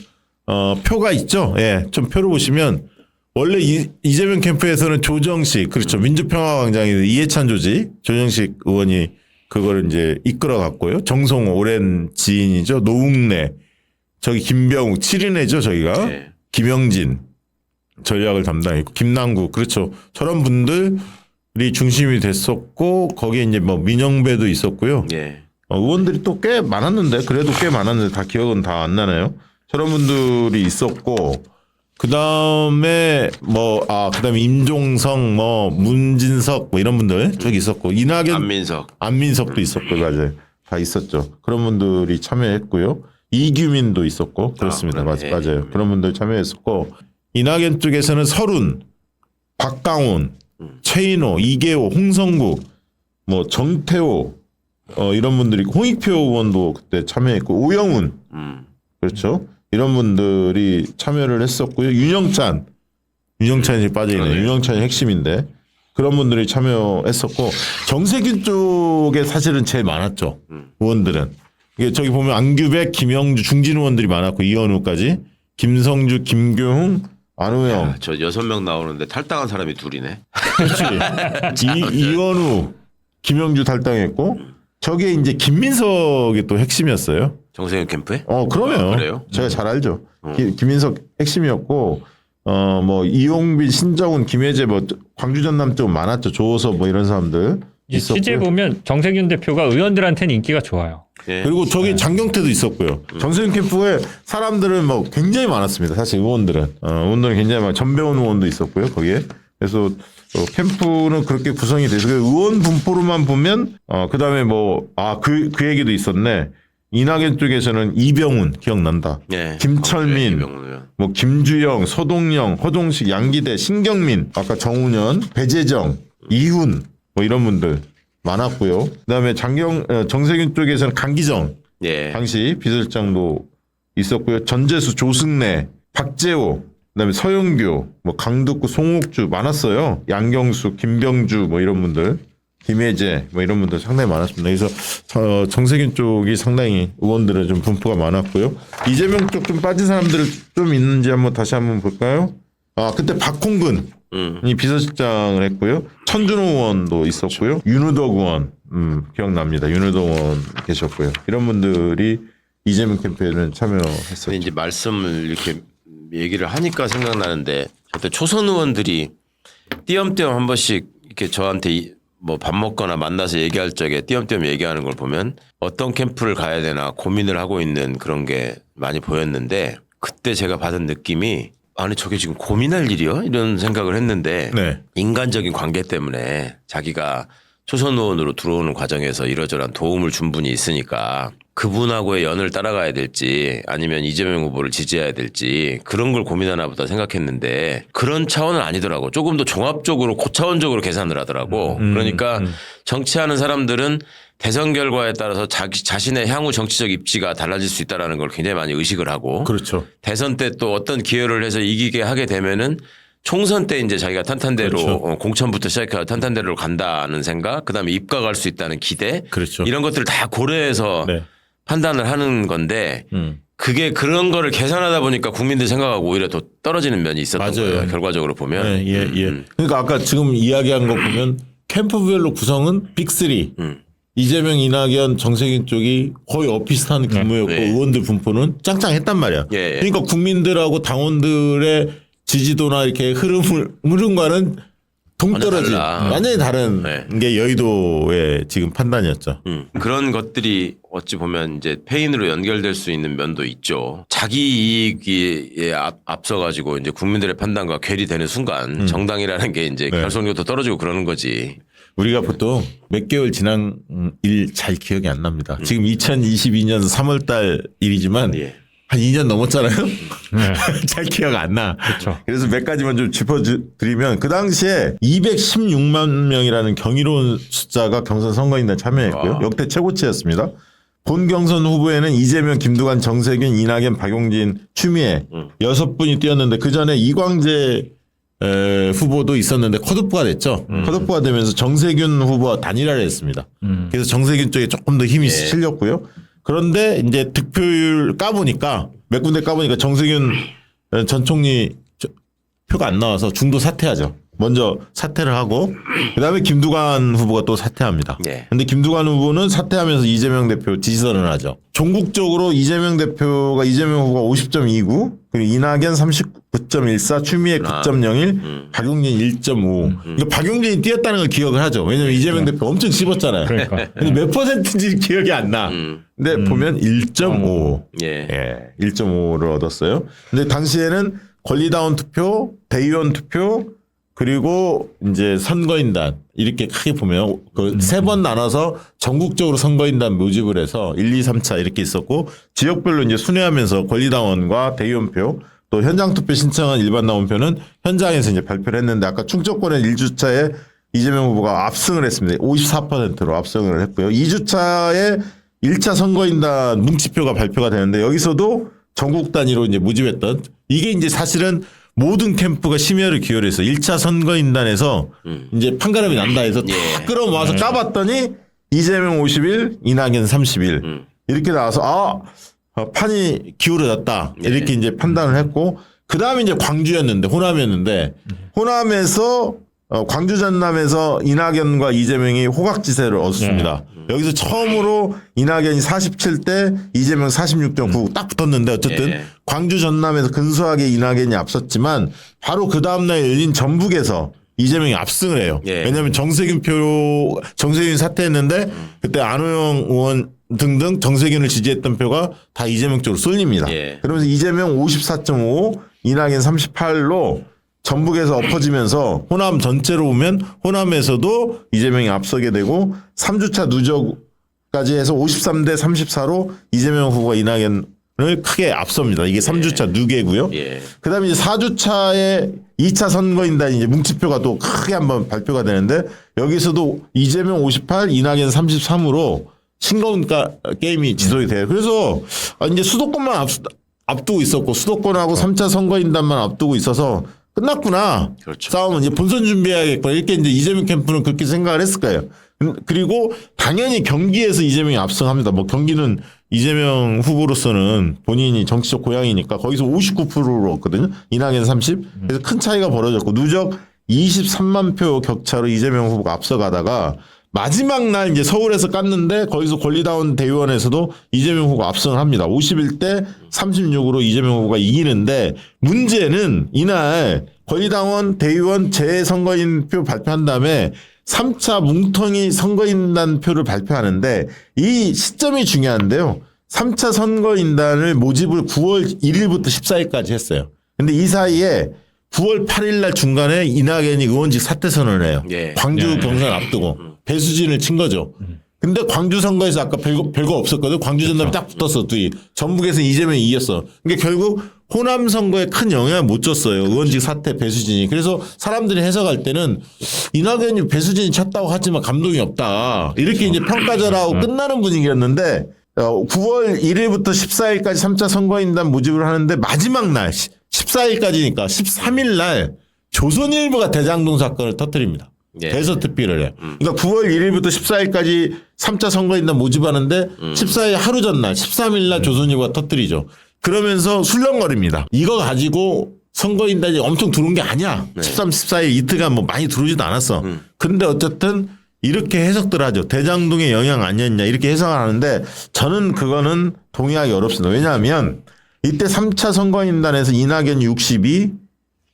C: 표가 있죠? 예. 좀 표를 보시면 원래 이재명 캠프에서는 조정식, 그렇죠. 민주평화광장에서 이해찬 조정식 의원이 그걸 이제 이끌어 갔고요. 정성호, 오랜 지인이죠. 노웅래, 저기 김병욱, 7인회죠, 저기가.
D: 네.
C: 김영진 전략을 담당했고, 김남국, 그렇죠. 저런 분들이 중심이 됐었고, 거기에 이제 뭐 민영배도 있었고요.
D: 예.
C: 의원들이 또 꽤 많았는데, 그래도 꽤 많았는데, 다 기억은 다 안 나나요? 저런 분들이 있었고, 그 다음에 그다음에 임종성, 문진석 이런 분들 저기 있었고 이낙연, 안민석도 있었고 맞아요. 다 있었죠. 그런 분들이 참여했고요. 이규민도 있었고 그렇습니다. 맞아요. 그런 분들 참여했었고 이낙연 쪽에서는 설훈, 박강훈, 최인호, 이계호, 홍성국, 정태호 이런 분들이 홍익표 의원도 그때 참여했고 오영훈 그렇죠. 이런 분들이 참여를 했었고요. 윤영찬이 빠져있네요. 윤영찬이 핵심인데 그런 분들이 참여했었고 정세균 쪽에 사실은 제일 많았죠. 의원들은. 이게 저기 보면 안규백, 김영주, 중진 의원들이 많았고 이현우까지 김성주, 김교흥, 안우영.
D: 저 6명 나오는데 탈당한 사람이 둘이네.
C: 그렇지. 이현우, 김영주 탈당했고 저게 이제 김민석이 또 핵심이었어요.
D: 정세균 캠프에?
C: 그러면
D: 그래요?
C: 제가 잘 알죠. 김민석 핵심이었고 이용빈, 신정훈, 김혜재 광주 전남 쪽 많았죠. 조호섭 이런 사람들 있었고요.
E: 실제 보면 정세균 대표가 의원들한테는 인기가 좋아요.
D: 예.
C: 그리고 저기 장경태도 있었고요. 정세균 캠프에 사람들은 굉장히 많았습니다. 사실 의원들은 굉장히 많아. 전배원 의원도 있었고요. 거기에 그래서 캠프는 그렇게 구성이 돼서 의원 분포로만 보면 그다음에 그 얘기도 있었네. 이낙연 쪽에서는 이병훈 기억난다.
D: 예.
C: 김철민, 김주영, 서동영, 허종식, 양기대, 신경민, 아까 정운현, 배재정, 이훈 이런 분들 많았고요. 그다음에 정세균 쪽에서는 강기정, 당시 비서실장도 있었고요. 전재수, 조승래, 박재호, 그다음에 서영교, 뭐 강덕구, 송옥주 많았어요. 양경수, 김병주 뭐 이런 분들, 김혜재 뭐 이런 분들 상당히 많았습니다. 그래서 정세균 쪽이 상당히 의원들의 좀 분포가 많았고요. 이재명 쪽 좀 빠진 사람들 좀 있는지 다시 한번 볼까요? 아 그때 박홍근이 비서실장을 했고요. 천준호 의원도 있었고요. 윤우덕 의원 기억납니다. 윤우덕 의원 계셨고요. 이런 분들이 이재명 캠페인에 참여했었죠.
D: 근데 이제 말씀을 이렇게 얘기를 하니까 생각나는데 그때 초선 의원들이 띄엄띄엄 한 번씩 이렇게 저한테 뭐 밥 먹거나 만나서 얘기할 적에 띄엄띄엄 얘기하는 걸 보면 어떤 캠프를 가야 되나 고민을 하고 있는 그런 게 많이 보였는데 그때 제가 받은 느낌이 아니 저게 지금 고민할 일이요? 이런 생각을 했는데
C: 네.
D: 인간적인 관계 때문에 자기가 초선 의원으로 들어오는 과정에서 이러저러한 도움을 준 분이 있으니까 그분하고의 연을 따라가야 될지 아니면 이재명 후보를 지지해야 될지 그런 걸 고민하나 보다 생각했는데 그런 차원은 아니더라고. 조금 더 종합적으로 고차원적으로 계산을 하더라고. 그러니까 정치하는 사람들은 대선 결과에 따라서 자신의 향후 정치적 입지가 달라질 수 있다는 걸 굉장히 많이 의식을 하고
C: 그렇죠.
D: 대선 때 또 어떤 기여를 해서 이기게 하게 되면은 총선 때 이제 자기가 탄탄대로
C: 그렇죠.
D: 공천부터 시작해서 탄탄대로 간다는 생각, 그다음에 입각할 수 있다는 기대,
C: 그렇죠.
D: 이런 것들을 다 고려해서
C: 네.
D: 판단을 하는 건데 그게 그런 거를 계산하다 보니까 국민들 생각하고 오히려 더 떨어지는 면이 있었던
C: 맞아요.
D: 거예요. 결과적으로 보면.
C: 네, 예. 그러니까 아까 지금 이야기한 거 보면 캠프별로 구성은 빅3. 이재명, 이낙연, 정세균 쪽이 거의 엇비슷한 규모였고
D: 네.
C: 의원들 분포는 짱짱했단 말이야.
D: 예.
C: 그러니까 국민들하고 당원들의 지지도나 이렇게 흐름과는 동떨어진 완전히 다른
D: 네.
C: 게 여의도의 지금 판단이었죠.
D: 그런 것들이 어찌 보면 이제 페인으로 연결될 수 있는 면도 있죠. 자기 이익에 앞서가지고 이제 국민들의 판단과 괴리되는 순간 정당이라는 게 이제
C: 네.
D: 결속력도 떨어지고 그러는 거지.
C: 우리가 보통 몇 개월 지난 일 잘 기억이 안 납니다. 지금 2022년 3월 달 일이지만
D: 예.
C: 한 2년 넘었잖아요. 잘 기억 안 나.
E: 그렇죠.
C: 그래서 몇 가지만 좀 짚어드리면 그 당시에 216만 명이라는 경이로운 숫자가 경선 선거인단 참여했고요.
D: 와.
C: 역대 최고치였습니다. 본 경선 후보에는 이재명, 김두관, 정세균, 이낙연, 박용진, 추미애 6분이 뛰었는데 그 전에 이광재 후보도 있었는데 컷오프가 됐죠. 컷오프가 되면서 정세균 후보와 단일화를 했습니다. 그래서 정세균 쪽에 조금 더 힘이 실렸고요. 그런데 이제 득표율 까보니까 몇 군데 까보니까 정세균 전 총리 표가 안 나와서 중도 사퇴하죠. 먼저 사퇴를 하고 그다음에 김두관 후보가 또 사퇴합니다. 그런데 김두관 후보는 사퇴하면서 이재명 대표 지지선을 하죠. 종국적으로 이재명 대표가 이재명 후보가 50.29 그리고 이낙연 39.14 추미애 9.01 박용진 1.5 그러니까 박용진이 뛰었다는 걸 기억을 하죠. 왜냐하면 이재명 대표 엄청 씹었잖아요.
E: 그러니까.
C: 근데 몇 퍼센트인지 기억이 안 나. 근데 보면 1.5
D: 예.
C: 1.5를 얻었어요. 근데 당시에는 권리다운 투표, 대의원 투표 그리고 이제 선거인단 이렇게 크게 보면 그 세 번 나눠서 전국적으로 선거인단 모집을 해서 1, 2, 3차 이렇게 있었고 지역별로 이제 순회하면서 권리당원과 대의원표 또 현장 투표 신청한 일반 당원표는 현장에서 이제 발표를 했는데 아까 충청권의 1주차에 이재명 후보가 압승을 했습니다. 54%로 압승을 했고요. 2주차에 1차 선거인단 뭉치표가 발표가 되는데 여기서도 전국 단위로 이제 모집했던 이게 이제 사실은 모든 캠프가 심혈을 기울여서 1차 선거인단에서 이제 판가름이 난다 해서 다 끌어모아서 까봤더니 이재명 51, 이낙연 31 이렇게 나와서 판이 기울어졌다 이렇게 이제 판단을 했고 그 다음에 이제 광주였는데 호남이었는데 호남에서 광주 전남에서 이낙연과 이재명이 호각지세를 얻었습니다. 여기서 처음으로 이낙연이 47대 이재명 46.9 딱 붙었는데 어쨌든 광주 전남에서 근소하게 이낙연이 앞섰지만 바로 그 다음날 열린 전북에서 이재명이 압승을 해요. 왜냐하면 정세균 사퇴했는데 그때 안호영 의원 등등 정세균을 지지했던 표가 다 이재명 쪽으로 쏠립니다. 그러면서 이재명 54.5 이낙연 38로 전북에서 엎어지면서 호남 전체로 보면 호남에서도 이재명이 앞서게 되고 3주차 누적까지 해서 53대 34로 이재명 후보가 이낙연을 크게 앞섭니다. 이게 3주차 누계고요. 그다음에 이제 4주차에 2차 선거인단 이제 뭉치표가 또 크게 한번 발표가 되는데 여기서도 이재명 58, 이낙연 33으로 싱거운 게임이 지속이 돼요. 그래서 이제 수도권만 앞두고 있었고 수도권하고 3차 선거인단만 앞두고 있어서 끝났구나.
D: 그렇죠.
C: 싸움은 이제 본선 준비해야겠구나. 이렇게 이제 이재명 캠프는 그렇게 생각을 했을 거예요. 그리고 당연히 경기에서 이재명이 압승합니다. 뭐 경기는 이재명 후보로서는 본인이 정치적 고향이니까 거기서 59%로 얻거든요. 이낙연 30. 그래서 큰 차이가 벌어졌고 누적 23만 표 격차로 이재명 후보가 앞서가다가 마지막 날 이제 서울에서 깠는데 거기서 권리다운 대의원에서도 이재명 후보가 압승을 합니다. 51대 36으로 이재명 후보가 이기는데 문제는 이날 권리당원 대의원 재선거인표 발표한 다음에 3차 뭉텅이 선거인단 표를 발표하는데 이 시점이 중요한데요. 3차 선거인단을 모집을 9월 1일부터 14일까지 했어요. 근데 이 사이에 9월 8일 날 중간에 이낙연이 의원직 사퇴 선언을 해요.
D: 예.
C: 광주 경선 앞두고 배수진을 친 거죠. 근데 광주 선거에서 아까 별거 없었거든. 광주 전남이 딱 붙었어. 둘이. 전북에서 이재명이 이겼어. 그러니까 결국 호남 선거에 큰 영향을 못 줬어요. 의원직 사퇴 배수진이. 그래서 사람들이 해석할 때는 이낙연이 배수진이 쳤다고 하지만 감동이 없다. 이렇게 이제 평가절하고 끝나는 분위기였는데 9월 1일부터 14일까지 3차 선거인단 모집을 하는데 마지막 날 14일까지니까 13일 날 조선일보가 대장동 사건을 터뜨립니다.
D: 예.
C: 대서특필을 해요. 그러니까 9월 1일부터 14일까지 3차 선거인단 모집하는데 14일 하루 전날 13일 날 조선일보가 터뜨리죠. 그러면서 술렁거립니다. 이거 가지고 선거인단이 엄청 들어온 게 아니야. 13, 14일 이틀간 뭐 많이 들어오지도 않았어. 근데 어쨌든 이렇게 해석들 하죠. 대장동의 영향 아니었냐 이렇게 해석을 하는데 저는 그거는 동의하기 어렵습니다. 왜냐하면 이때 3차 선거인단에서 이낙연 62,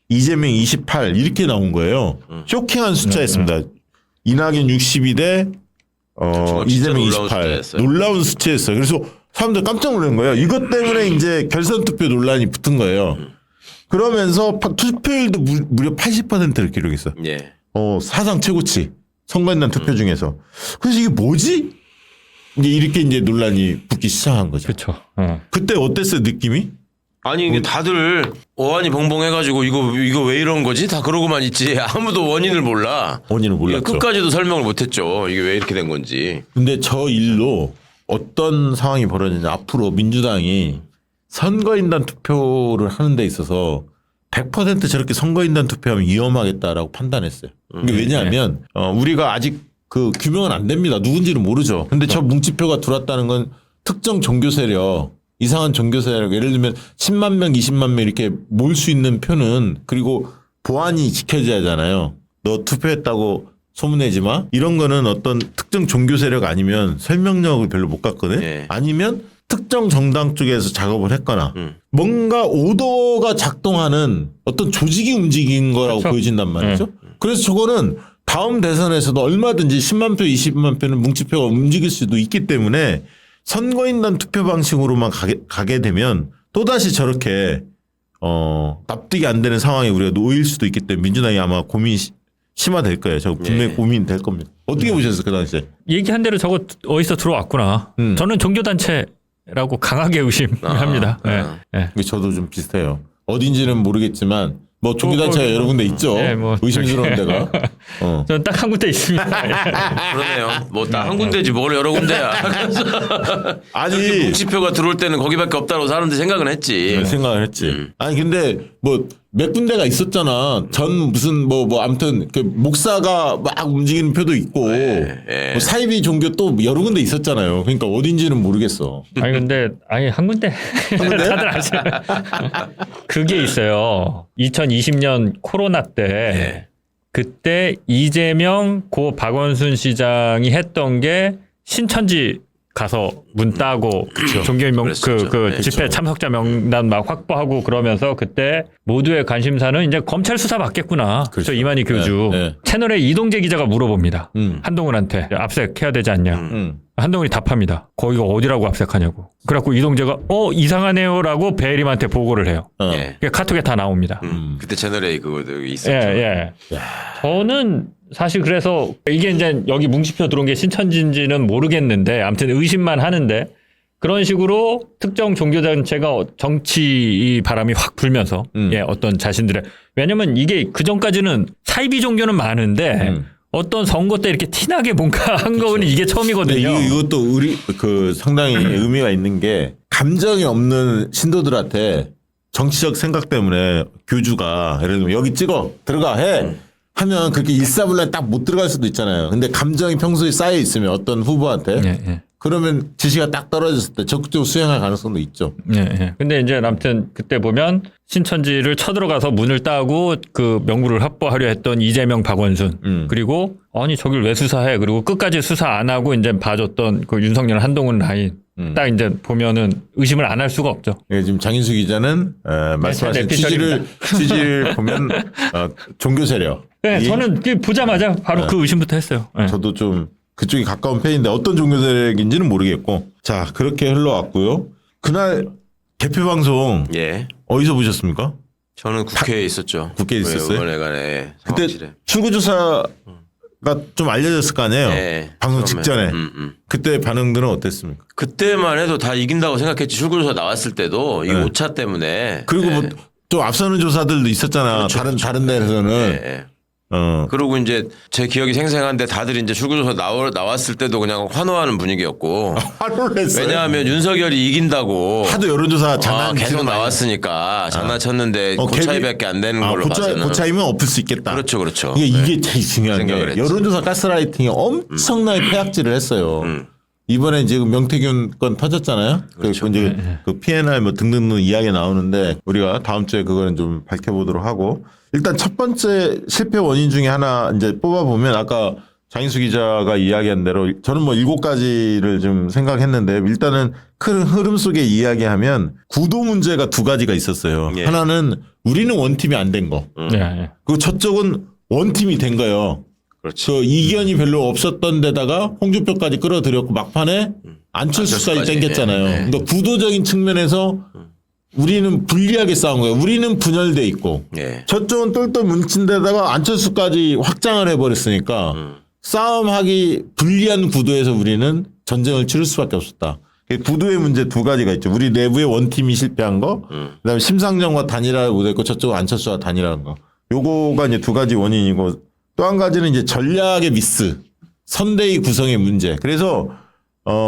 C: 이재명 28 이렇게 나온 거예요. 쇼킹한 숫자였습니다. 이낙연 62대 이재명 28 놀라운 수치였어요. 그래서 사람들 깜짝 놀란 거예요. 이것 때문에 이제 결선 투표 논란이 붙은 거예요. 그러면서 투표율도 무려 80%를 기록했어요.
D: 예.
C: 사상 최고치 선거인단 투표 중에서. 그래서 이게 뭐지? 이제 이렇게 이제 논란이 붙기 시작한 거죠.
E: 그렇죠.
C: 그때 어땠어요 느낌이?
D: 아니 이게 다들 어안이 벙벙해가지고 이거 왜 이런 거지? 다 그러고만 있지. 아무도 원인을 몰라.
C: 원인을 몰랐죠.
D: 끝까지도 설명을 못했죠. 이게 왜 이렇게 된 건지.
C: 근데 저 일로 어떤 상황이 벌어지냐. 앞으로 민주당이 선거인단 투표를 하는 데 있어서 100% 저렇게 선거인단 투표하면 위험하겠다라고 판단했어요. 이게 왜냐하면 우리가 아직 그 규명은 안 됩니다. 누군지는 모르죠. 근데 저 뭉치표가 들어왔다는 건 특정 종교 세력, 이상한 종교 세력, 예를 들면 10만 명, 20만 명 이렇게 모일 수 있는 표는 그리고 보안이 지켜져야 하잖아요. 너 투표했다고 소문내지 마. 이런 거는 어떤 특정 종교 세력 아니면 설명력을 별로 못 갖거든.
D: 예.
C: 아니면 특정 정당 쪽에서 작업을 했거나 뭔가 오더가 작동하는 어떤 조직이 움직인 거라고
E: 그렇죠.
C: 보여진단 말이죠. 그래서 저거는 다음 대선에서도 얼마든지 10만 표, 20만 표는 뭉치표가 움직일 수도 있기 때문에 선거인단 투표 방식으로만 가게 되면 또다시 저렇게 납득이 안 되는 상황에 우리가 놓일 수도 있기 때문에 민주당이 아마 고민이 심화될 거예요. 저 분명히 고민될 겁니다. 어떻게 보셨어요 그 당시에?
E: 얘기한 대로 저거 어디서 들어왔구나. 저는 종교단체라고 강하게 의심합니다. 네.
C: 저도 좀 비슷해요. 어딘지는 모르겠지만 뭐 종교단체가 여러 군데 있죠.
E: 네, 뭐
C: 의심스러운 데가.
E: 저는 딱 한 군데 있습니다.
D: 그러네요. 뭐 딱 한 군데지 뭘 여러 군데야.
C: 아니
D: 뭉치표가 들어올 때는 거기밖에 없다고 사람들이 생각은 했지.
C: 생각을 했지. 아니 근데 뭐 몇 군데가 있었잖아. 전 무슨 뭐 아무튼 그 목사가 막 움직이는 표도 있고 뭐 사이비 종교 또 여러 군데 있었잖아요. 그러니까 어딘지는 모르겠어.
E: 아니 근데 한 군데 다들 아시나요? 그게 있어요. 2020년 코로나 때 그때 이재명 고 박원순 시장이 했던 게 신천지 가서 문 따고 종교명 그 집회 참석자 명단 막 확보하고 그러면서 그때 모두의 관심사는 이제 검찰 수사 받겠구나. 그렇죠. 이만희 교주 채널에 이동재 기자가 물어봅니다. 한동훈한테 압색해야 되지 않냐. 한동훈이 답합니다. 거기가 어디라고 압색하냐고. 그래갖고 이동재가 이상하네요라고 배혜림한테 보고를 해요. 카톡에 다 나옵니다.
D: 그때 채널에 그거 있었죠.
E: 저는 사실 그래서 이게 이제 여기 뭉치표 들어온 게 신천지인지는 모르겠는데 아무튼 의심만 하는데 그런 식으로 특정 종교단체가 정치 바람이 확 불면서 어떤 자신들의 왜냐면 이게 그 전까지는 사이비 종교는 많은데 어떤 선거 때 이렇게 티나게 뭔가 한 거는 이게 처음이거든요.
C: 이것도 우리 그 상당히 의미가 있는 게 감정이 없는 신도들한테 정치적 생각 때문에 교주가 예를 들면 여기 찍어 들어가 해 하면 그렇게 일사불란 딱 못 들어갈 수도 있잖아요. 근데 감정이 평소에 쌓여 있으면 어떤 후보한테
E: 예.
C: 그러면 지시가 딱 떨어졌을 때 적극적으로 수행할 가능성도 있죠.
E: 예. 근데 이제 아무튼 그때 보면 신천지를 쳐들어가서 문을 따고 그 명부를 확보하려 했던 이재명, 박원순 그리고 아니 저길 왜 수사해? 그리고 끝까지 수사 안 하고 이제 봐줬던 그 윤석열, 한동훈 라인 딱 이제 보면은 의심을 안 할 수가 없죠.
C: 예, 지금 장인수 기자는 말씀하신 취지를 보면 종교 세력.
E: 네, 저는 보자마자 바로 그 의심부터 했어요. 네.
C: 저도 좀 그쪽이 가까운 편인데 어떤 종교 세력인지는 모르겠고. 자, 그렇게 흘러왔고요. 그날 개표 방송
D: 예.
C: 어디서 보셨습니까?
D: 저는 국회에 있었죠.
C: 국회에 있었어요?
D: 의원회관에
C: 그때
D: 사무실에.
C: 출구조사가 좀 알려졌을 거 아니에요?
D: 네,
C: 방송
D: 처음에.
C: 직전에. 그때 반응들은 어땠습니까?
D: 그때만 해도 다 이긴다고 생각했지. 출구조사 나왔을 때도 이
C: 네.
D: 오차 때문에.
C: 그리고
D: 네.
C: 뭐 또 앞서는 조사들도 있었잖아. 다른 데에서는.
D: 네. 그리고 이제 제 기억이 생생한데 다들 이제 출구조사 나왔을 때도 그냥 환호하는 분위기였고.
C: 화를 냈어요.
D: 왜냐하면 윤석열이 이긴다고.
C: 하도 여론조사 장난
D: 계속 나왔으니까 장난쳤는데 고차이밖에 안 되는 걸로 봐서는.
C: 고차이면 엎을 수 있겠다.
D: 그렇죠.
C: 이게 제일 중요한
D: 생각을
C: 게
D: 했지.
C: 여론조사 가스라이팅이 엄청나게 폐악질을 했어요. 이번에 지금 명태균 건 터졌잖아요.
D: 그렇죠.
C: 이제 그 PNR 뭐 등등 이야기 나오는데 우리가 다음 주에 그거는 좀 밝혀보도록 하고 일단 첫 번째 실패 원인 중에 하나 이제 뽑아보면 아까 장인수 기자가 이야기한 대로 저는 뭐 7가지를 좀 생각했는데 일단은 큰 흐름 속에 이야기하면 구도 문제가 2가지가 있었어요.
D: 예.
C: 하나는 우리는 원팀이 안 된 거.
E: 예.
C: 그리고 저쪽은 원팀이 된 거예요.
D: 그렇죠.
C: 그 이견이 별로 없었던 데다가 홍준표까지 끌어들였고 막판에 안철수까지 땡겼잖아요.
D: 네.
C: 그러니까 구도적인 측면에서 우리는 불리하게 싸운 거예요. 우리는 분열돼 있고
D: 예.
C: 저쪽은 똘똘 뭉친 데다가 안철수까지 확장을 해버렸으니까 싸움하기 불리한 구도에서 우리는 전쟁을 치를 수밖에 없었다. 구도의 문제 2가지가 있죠. 우리 내부의 원팀이 실패한 거, 그다음에 심상정과 단일화를 못했고 저쪽은 안철수와 단일화한 거. 요거가 이제 2가지 원인이고 또 한 가지는 이제 전략의 미스, 선대위 구성의 문제. 그래서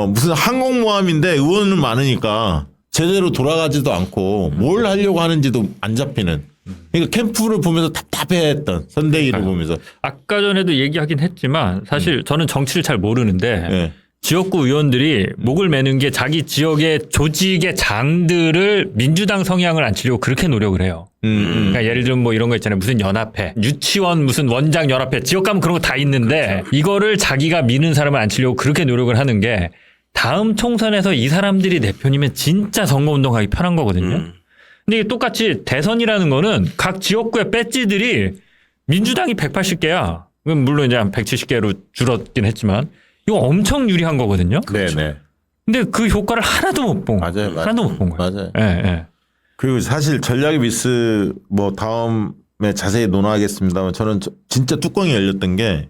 C: 무슨 항공모함인데 의원은 많으니까 제대로 돌아가지도 않고 뭘 하려고 하는지도 안 잡히는. 그러니까 캠프를 보면서 답답해했던 선대위를 보면서.
E: 아까 전에도 얘기하긴 했지만 사실 저는 정치를 잘 모르는데
C: 네.
E: 지역구 의원들이 목을 매는 게 자기 지역의 조직의 장들을 민주당 성향을 안 치려고 그렇게 노력을 해요. 그러니까 예를 들면 뭐 이런 거 있잖아요. 무슨 연합회, 유치원 무슨 원장 연합회, 지역 가면 그런 거 다 있는데 이거를 자기가 미는 사람을 안 치려고 그렇게 노력을 하는 게 다음 총선에서 이 사람들이 대표님은 진짜 선거운동하기 편한 거거든요. 근데 이게 똑같이 대선이라는 거는 각 지역구의 배지들이 민주당이 180개야. 물론 이제 한 170개로 줄었긴 했지만 이거 엄청 유리한 거거든요.
C: 네네.
E: 근데 그 효과를 하나도 못 본 거예요.
C: 맞아요.
E: 하나도 못 본 거예요.
C: 맞아요.
E: 예, 예.
C: 그리고 사실 전략의 미스 뭐 다음에 자세히 논하겠습니다만 저는 진짜 뚜껑이 열렸던 게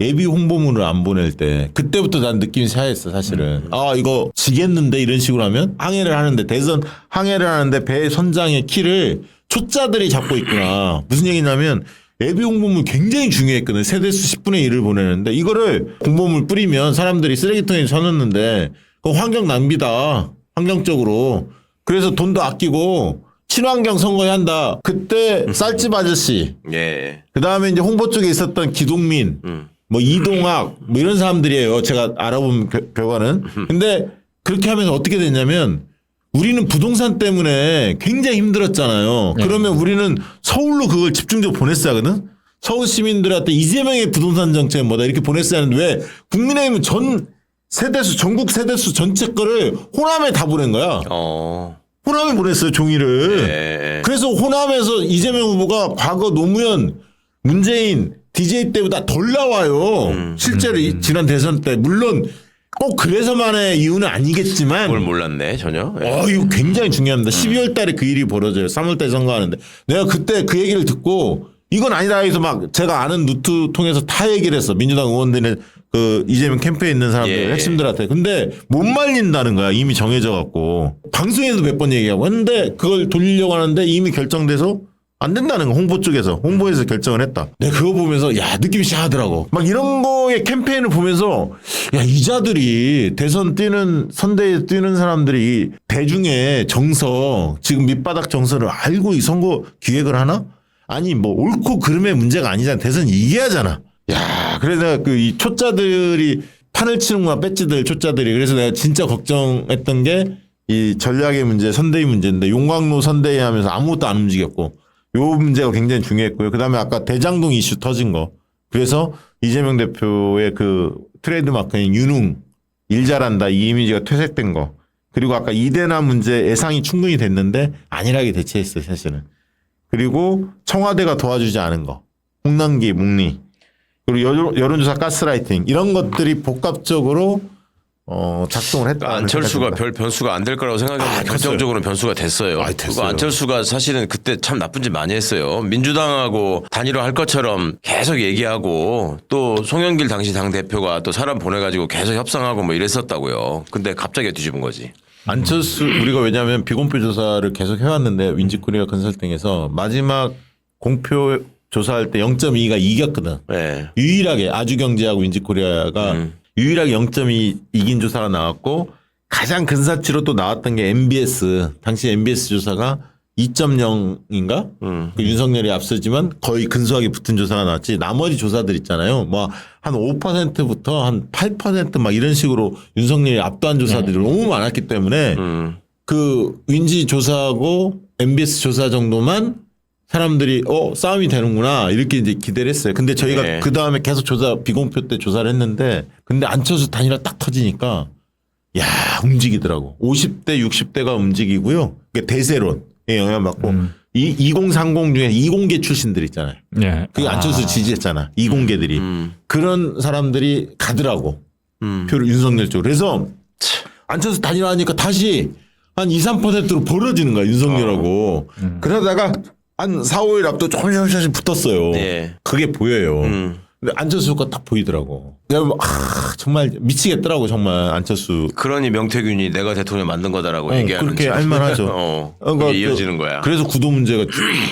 C: 예비 홍보물을 안 보낼 때 그때부터 난 느낌이 새하였어 사실은. 아 이거 지겠는데 이런 식으로 하면 항해를 하는데 대선 항해를 하는데 배 선장의 키를 초짜들이 잡고 있구나. 무슨 얘기냐면 예비 홍보물 굉장히 중요했거든. 세대수 10분의 1을 보내는데 이거를 홍보물 뿌리면 사람들이 쓰레기통에 쳐넣는데 그거 환경 낭비다. 환경적으로. 그래서 돈도 아끼고 친환경 선거에 한다. 그때 쌀집 아저씨.
D: 예.
C: 그다음에 이제 홍보 쪽에 있었던 기동민, 뭐 이동학, 뭐 이런 사람들이에요. 제가 알아본 결과는. 근데 그렇게 하면서 어떻게 됐냐면 우리는 부동산 때문에 굉장히 힘들었잖아요. 그러면 우리는 서울로 그걸 집중적으로 보냈어야 하거든. 서울 시민들한테 이재명의 부동산 정책은 뭐다 이렇게 보냈어야 하는데 왜 국민의힘은 전 세대수 전국 세대수 전체 거를 호남에 다 보낸 거야. 호남에 보냈어요 종이를.
D: 예.
C: 그래서 호남에서 이재명 후보가 과거 노무현, 문재인, DJ 때보다 덜 나와요. 실제로 지난 대선 때 물론 꼭 그래서만의 이유는 아니겠지만.
D: 그걸 몰랐네 전혀. 예.
C: 이거 굉장히 중요합니다. 12월 달에 그 일이 벌어져요. 3월 달에 선거하는데. 내가 그때 그 얘기를 듣고 이건 아니다 해서 막 제가 아는 루트 통해서 다 얘기를 했어. 민주당 의원들은 그 이재명 캠프에 있는 사람들 핵심들한테. 근데 못 말린다는 거야. 이미 정해져 갖고. 방송에도 몇 번 얘기하고. 근데 그걸 돌리려고 하는데 이미 결정돼서 안 된다는 거. 홍보에서 결정을 했다. 내가 그거 보면서 야 느낌이 샤하더라고. 막 이런 거의 캠페인을 보면서 야 이자들이 대선 뛰는 선대에 뛰는 사람들이 대중의 정서 지금 밑바닥 정서를 알고 이 선거 기획을 하나? 아니 뭐 옳고 그름의 문제가 아니잖아. 대선 이겨야잖아. 야 그래서 내가 그 이 초짜들이 판을 치는구나 배지들 초짜들이. 그래서 내가 진짜 걱정했던 게 이 전략의 문제, 선대위 문제인데 용광로 선대위 하면서 아무것도 안 움직였고 요 문제가 굉장히 중요했고요. 그다음에 아까 대장동 이슈 터진 거. 그래서 이재명 대표의 그 트레이드 마크인 유능 일 잘한다 이 이미지가 퇴색된 거. 그리고 아까 이대남 문제 예상이 충분히 됐는데 안일하게 대처했어요 사실은. 그리고 청와대가 도와주지 않은 거. 홍남기, 묵리. 그리고 여론조사 가스라이팅 이런 것들이 복합적으로 작동을 했다.
D: 안철수가 별 변수가 안 될 거라고 생각했는데 결정적으로 변수가 됐어요. 그리고 안철수가 사실은 그때 참 나쁜 짓 많이 했어요. 민주당하고 단일화할 것처럼 계속 얘기하고 또 송영길 당시 당대표가 또 사람 보내가지고 계속 협상하고 뭐 이랬었다고요. 근데 갑자기 뒤집은 거지.
C: 안철수 우리가 왜냐하면 비공표 조사를 계속 해왔는데 윈지코리아 컨설팅에서 마지막 공표 조사할 때 0.2가 이겼거든.
D: 네.
C: 유일하게 아주경제하고 윈지코리아가 유일하게 0.2 이긴 조사가 나왔고 가장 근사치로 또 나왔던 게 MBS. 당시 MBS 조사가 2.0인가? 그 윤석열이 앞서지만 거의 근소하게 붙은 조사가 나왔지. 나머지 조사들 있잖아요. 뭐 한 5%부터 한 8% 막 이런 식으로 윤석열이 압도한 조사들이 너무 많았기 때문에 그 윈지 조사하고 MBS 조사 정도만 사람들이 싸움이 되는구나 이렇게 이제 기대를 했어요. 근데 저희가 그 다음에 계속 비공표 때 조사를 했는데 근데 안철수 단일화 딱 터지니까 야 움직이더라고. 50대 60대가 움직이고요. 그게 대세론에 영향받고 2030 중에 이공계 출신들 있잖아요.
E: 네.
C: 그게 안철수 지지했잖아. 이공계들이 그런 사람들이 가더라고. 표를 윤석열 쪽으로. 그래서 안철수 단일화하니까 다시 한 2, 3%로 벌어지는 거야 윤석열하고. 그러다가 한 4, 5일 앞도 조금씩 붙었어요.
D: 네.
C: 그게 보여요. 근데 안철수가 딱 보이더라고. 내가 정말 미치겠더라고 정말 안철수.
D: 그러니 명태균이 내가 대통령 만든 거다라고 얘기하는.
C: 그렇게 할 만하죠.
D: 그게 이어지는 거야.
C: 그래서 구도 문제가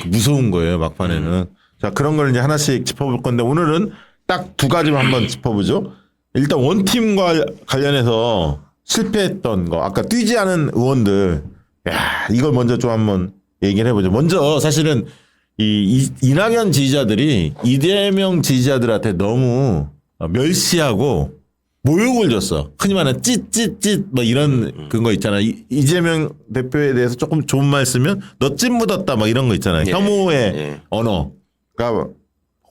C: 무서운 거예요 막판에는. 자 그런 걸 이제 하나씩 짚어볼 건데 오늘은 딱 두 가지만 한번 짚어보죠. 일단 원팀과 관련해서 실패했던 거. 아까 뛰지 않은 의원들. 야 이걸 먼저 좀 한번 얘기를 해보죠. 먼저 사실은 이낙연 지지자들이 이재명 지지자들한테 너무 멸시하고 모욕을 줬어. 흔히 말하는 찌찌찌 뭐 이런 그거 있잖아. 이재명 대표에 대해서 조금 좋은 말 쓰면 너 찐 묻었다 막 이런 거 있잖아요. 혐오의 언어가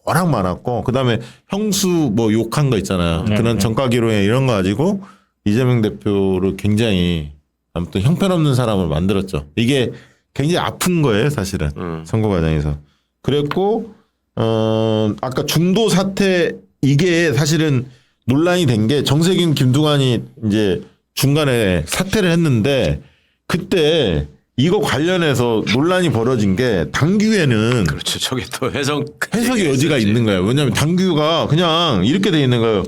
C: 워낙 많았고 그다음에 형수 뭐 욕한 거 있잖아요. 그런 전가기로에 이런 거 가지고 이재명 대표를 굉장히 아무튼 형편없는 사람을 만들었죠. 이게 굉장히 아픈 거예요, 사실은. 선거 과정에서. 그랬고, 아까 중도 사태, 이게 사실은 논란이 된 게 정세균, 김두관이 이제 중간에 사퇴를 했는데 그때 이거 관련해서 논란이 벌어진 게 당규에는
D: 그렇죠. 저게 또
C: 해석의 여지가 있는 거예요. 왜냐하면 당규가 그냥 이렇게 돼 있는 거예요.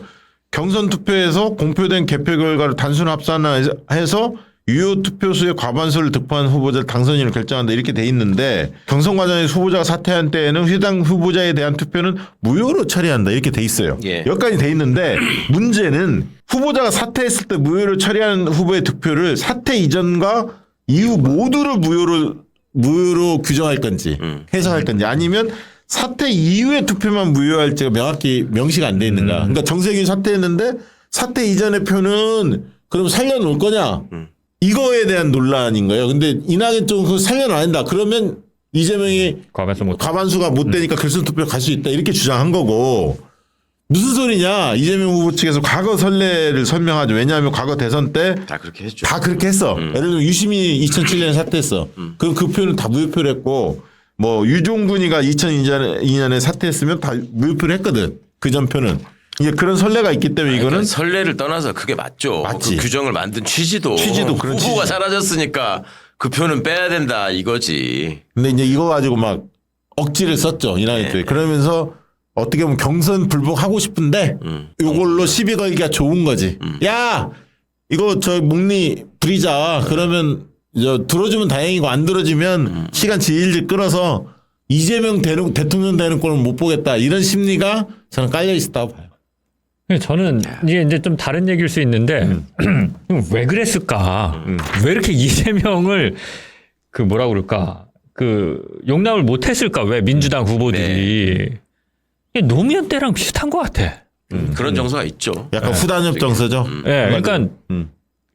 C: 경선 투표에서 공표된 개표 결과를 단순 합산해서 유효 투표수의 과반수를 득표한 후보자를 당선인으로 결정한다 이렇게 돼 있는데 경선 과정에서 후보자가 사퇴한 때에는 해당 후보자에 대한 투표는 무효로 처리한다 이렇게 돼 있어요. 여기까지 돼 있는데 문제는 후보자가 사퇴했을 때 무효로 처리하는 후보의 득표를 사퇴 이전과 이후 모두를 무효로 규정할 건지 해석할 건지 아니면 사퇴 이후의 투표만 무효할지가 명확히 명시가 안 돼 있는가. 그러니까 정세균이 사퇴했는데 사퇴 이전의 표는 그럼 살려놓을 거냐. 이거에 대한 논란인 거예요. 근데 이낙연 쪽은 그거 살려는 안 한다. 그러면 이재명이 과반수가 못 되니까 결선 투표 갈 수 있다. 이렇게 주장한 거고. 무슨 소리냐. 이재명 후보 측에서 과거 선례를 설명하죠. 왜냐하면 과거 대선 때
D: 다 그렇게 했죠.
C: 다 그렇게 했어. 예를 들면 유시민이 2007년에 사퇴했어. 그럼 그 표는 다 무효표를 했고 뭐 유종군이가 2002년에 사퇴했으면 다 무효표를 했거든. 그 전 표는. 이게 그런 선례가 있기 때문에 이거는
D: 그러니까 선례를 떠나서 그게 맞죠.
C: 맞지.
D: 그 규정을 만든 취지도
C: 그런
D: 후보가 사라졌으니까 그 표는 빼야 된다 이거지.
C: 근데 이제 이거 가지고 막 억지를 썼죠. 이낙연 쪽에. 그러면서 어떻게 보면 경선 불복하고 싶은데 이걸로 시비 걸기가 좋은 거지. 야 이거 저 묵리 부리자. 그러면 들어주면 다행이고 안 들어주면 시간 질질 끌어서 이재명 대통령 되는 꼴은 못 보겠다 이런 심리가 저는 깔려 있었다고 봐요.
E: 저는 이제 좀 다른 얘기일 수 있는데 왜 그랬을까? 왜 이렇게 이재명을 그 뭐라 그럴까? 그 용납을 못했을까? 왜 민주당 후보들이 노무현 때랑 비슷한 것 같아.
D: 그런 정서가 있죠.
C: 약간 후단협 정서죠.
E: 네, 그러니까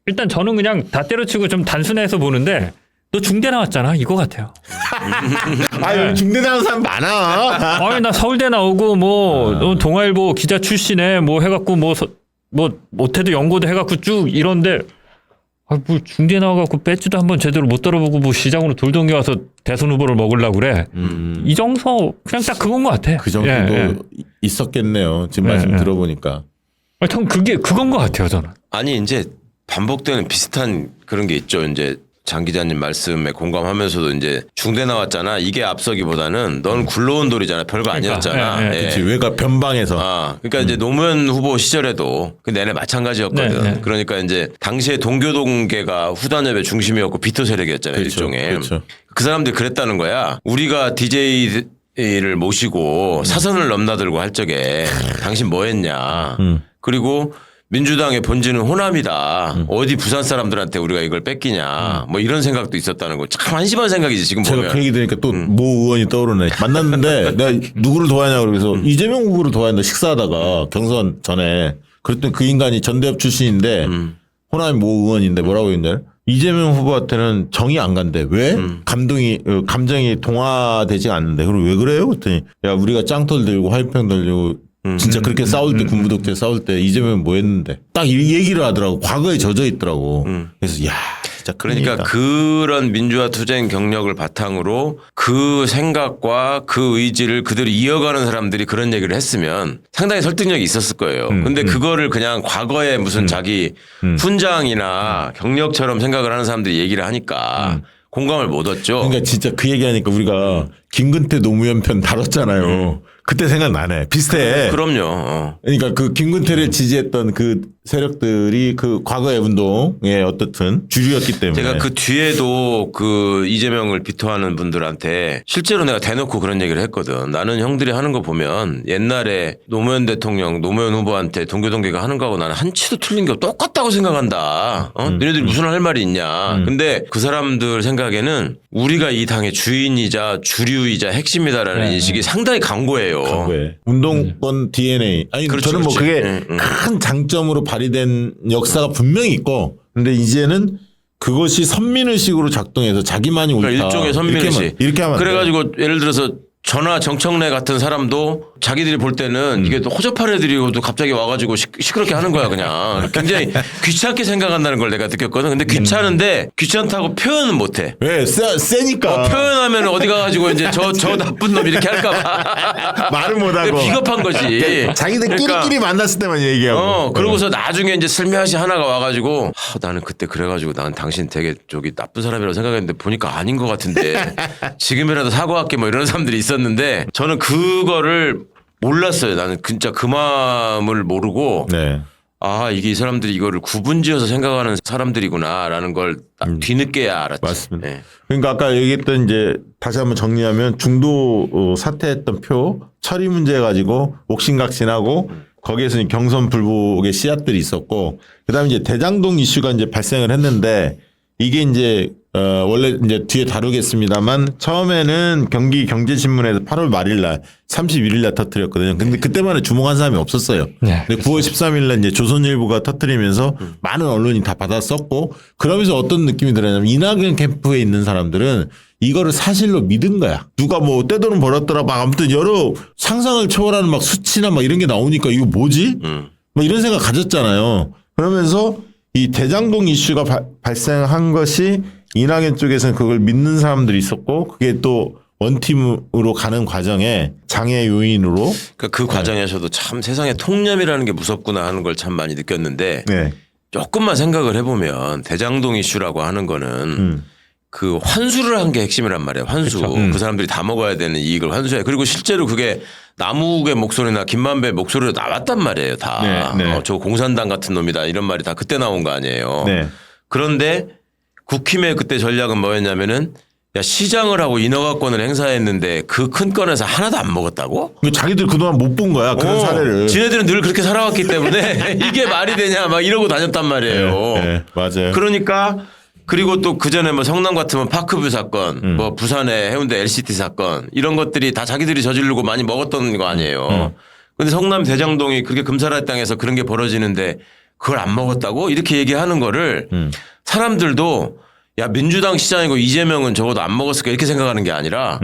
E: 일단 저는 그냥 다 때려치고 좀 단순해서 보는데 너 중대 나왔잖아 이거 같아요.
C: 아유 중대 나온 사람 많아.
E: 아니 나 서울대 나오고 뭐 너 동아일보 기자 출신에 뭐 해갖고 뭐 못해도 연고도 해갖고 쭉 이런데 뭐 중대 나와갖고 배지도 한번 제대로 못 들어보고 뭐 시장으로 돌덩이 와서 대선 후보를 먹으려고 그래. 이 정서 그냥 딱 그건 것 같아.
C: 그 정도도 있었겠네요. 지금 말씀 들어보니까.
E: 참 그게 그건 것 같아요 저는.
D: 아니 이제 반복되는 비슷한 그런 게 있죠. 이제 장 기자님 말씀에 공감하면서도 이제 중대 나왔잖아. 이게 앞서기보다는 넌 굴러온 돌이잖아. 별거 아니었잖아.
E: 예, 예.
C: 그치, 외가 변방에서.
D: 그러니까 이제 노무현 후보 시절에도 그 내내 마찬가지였거든.
E: 네, 네.
D: 그러니까 이제 당시에 동교동계가 후단협의 중심이었고 비토 세력이었잖아요.
C: 그렇죠,
D: 일종의.
C: 그렇죠.
D: 그 사람들이 그랬다는 거야. 우리가 DJ를 모시고 사선을 넘나들고 할 적에 당신 뭐 했냐. 그리고 민주당의 본질은 호남이다. 어디 부산 사람들한테 우리가 이걸 뺏기냐. 뭐 이런 생각도 있었다는 거. 참 한심한 생각이지 지금
C: 제가
D: 보면.
C: 그 얘기 들으니까 또 모 의원이 떠오르네. 만났는데 내가 누구를 도와냐고 그래서 이재명 후보를 도와야 식사하다가 경선 전에 그랬더니 그 인간이 전대협 출신인데 호남이 모 의원인데 뭐라고 했냐. 이재명 후보한테는 정이 안 간대. 왜? 감정이 동화되지 않는데. 그럼 왜 그래요? 그랬더니 야 우리가 짱털 들고 화이평 들고 진짜 그렇게 싸울 때 군부독재 싸울 때 이재명은 뭐 했는데 딱 이 얘기를 하더라고. 과거에 젖어 있더라고. 그래서 야 진짜
D: 그러니까
C: 큰일이다.
D: 그런 민주화 투쟁 경력을 바탕으로 그 생각과 그 의지를 그대로 이어가는 사람들이 그런 얘기를 했으면 상당히 설득력이 있었을 거예요. 근데 그거를 그냥 과거에 무슨 자기 훈장이나 경력처럼 생각을 하는 사람들이 얘기를 하니까 공감을 못 얻죠.
C: 그러니까 진짜 그 얘기하니까 우리가 김근태 노무현 편 다뤘잖아요. 그때 생각나네. 비슷해.
D: 그럼요.
C: 그러니까 그 김근태를 지지했던 그 세력들이 그 과거의 운동에 어떻든 주류였기 때문에.
D: 제가 그 뒤에도 그 이재명을 비토하는 분들한테 실제로 내가 대놓고 그런 얘기를 했거든. 나는 형들이 하는 거 보면 옛날에 노무현 대통령, 노무현 후보한테 동교동계가 하는 거하고 나는 한치도 틀린 게 똑같다고 생각한다. 너네들이 무슨 할 말이 있냐. 근데 그 사람들 생각에는 우리가 이 당의 주인이자 주류이자 핵심이다라는 인식이 상당히 강고해요.
C: 과거에. 운동권 DNA. 아니
D: 그렇지,
C: 저는 뭐
D: 그렇지.
C: 그게 큰 장점으로 발휘된 역사가 분명히 있고 근데 이제는 그것이 선민의식으로 작동해서 자기만이 옳다.
D: 그러니까 일종의 선민의식.
C: 이렇게 하면 안 돼.
D: 그래가지고 예를 들어서 전하 정청래 같은 사람도 자기들이 볼 때는 이게 또 호접한 애들이고도 갑자기 와가지고 시끄럽게 하는 거야 그냥. 굉장히 귀찮게 생각한다는 걸 내가 느꼈거든. 근데 귀찮은데 귀찮다고 표현은 못해.
C: 왜? 세니까.
D: 표현하면 어디 가가지고 이제 저 나쁜 놈 이렇게 할까봐.
C: 말을 못하고.
D: 비겁한 거지.
C: 자기들끼리 만났을 때만 얘기하고.
D: 그러고서 나중에 이제 슬며시 하나가 와가지고 나는 그때 그래가지고 난 당신 되게 저기 나쁜 사람이라고 생각했는데 보니까 아닌 것 같은데 지금이라도 사과할게 뭐 이런 사람들이 있었는데 저는 그거를 몰랐어요. 나는 진짜 그 마음을 모르고
C: 네.
D: 이게 이 사람들이 이거를 구분지어서 생각하는 사람들이구나라는 걸 뒤늦게야 알았지.
C: 맞습니다.
D: 네.
C: 그러니까 아까 얘기했던 이제 다시 한번 정리하면 중도 사퇴했던 표 처리 문제 가지고 옥신각신하고 거기에서 경선 불복의 씨앗들이 있었고 그다음에 이제 대장동 이슈가 이제 발생을 했는데 이게 이제 원래 이제 뒤에 다루겠습니다만 처음에는 경기 경제신문에서 8월 말일날 31일날 터뜨렸거든요. 근데 그때만에 주목한 사람이 없었어요.
E: 네,
C: 근데 9월 13일날 이제 조선일보가 터뜨리면서 많은 언론이 다 받았었고 그러면서 어떤 느낌이 들었냐면 이낙연 캠프에 있는 사람들은 이거를 사실로 믿은 거야. 누가 뭐 떼돈을 벌었더라 막 아무튼 여러 상상을 초월하는 막 수치나 막 이런 게 나오니까 이거 뭐지? 뭐 이런 생각 가졌잖아요. 그러면서 이 대장동 이슈가 발생한 것이 이낙연 쪽에서는 그걸 믿는 사람들이 있었고 그게 또 원팀으로 가는 과정에 장애 요인으로
D: 그러니까 그 과정에서도 참 세상에 통념이라는 게 무섭구나 하는 걸 참 많이 느꼈는데
C: 네.
D: 조금만 생각을 해보면 대장동 이슈라고 하는 거는 그 환수를 한 게 핵심이란 말이에요. 환수. 그 사람들이 다 먹어야 되는 이익을 환수해. 그리고 실제로 그게 남욱의 목소리나 김만배 목소리로 나왔단 말이에요. 다.
C: 네, 네.
D: 저 공산당 같은 놈이다 이런 말이 다 그때 나온 거 아니에요.
C: 네.
D: 그런데 국힘의 그때 전략은 뭐였냐면은 야 시장을 하고 인허가권을 행사했는데 그 큰 건에서 하나도 안 먹었다고?
C: 자기들 그동안 못 본 거야 그런 사례를.
D: 지네들은 늘 그렇게 살아왔기 때문에 이게 말이 되냐 막 이러고 다녔단 말이에요.
C: 네, 맞아요.
D: 그러니까 그리고 또 그 전에 뭐 성남 같으면 파크뷰 사건, 뭐 부산의 해운대 LCT 사건 이런 것들이 다 자기들이 저지르고 많이 먹었던 거 아니에요. 근데 성남 대장동이 그렇게 금사라 땅에서 그런 게 벌어지는데 그걸 안 먹었다고 이렇게 얘기하는 거를 사람들도 야 민주당 시장이고 이재명은 적어도 안 먹었을까 이렇게 생각하는 게 아니라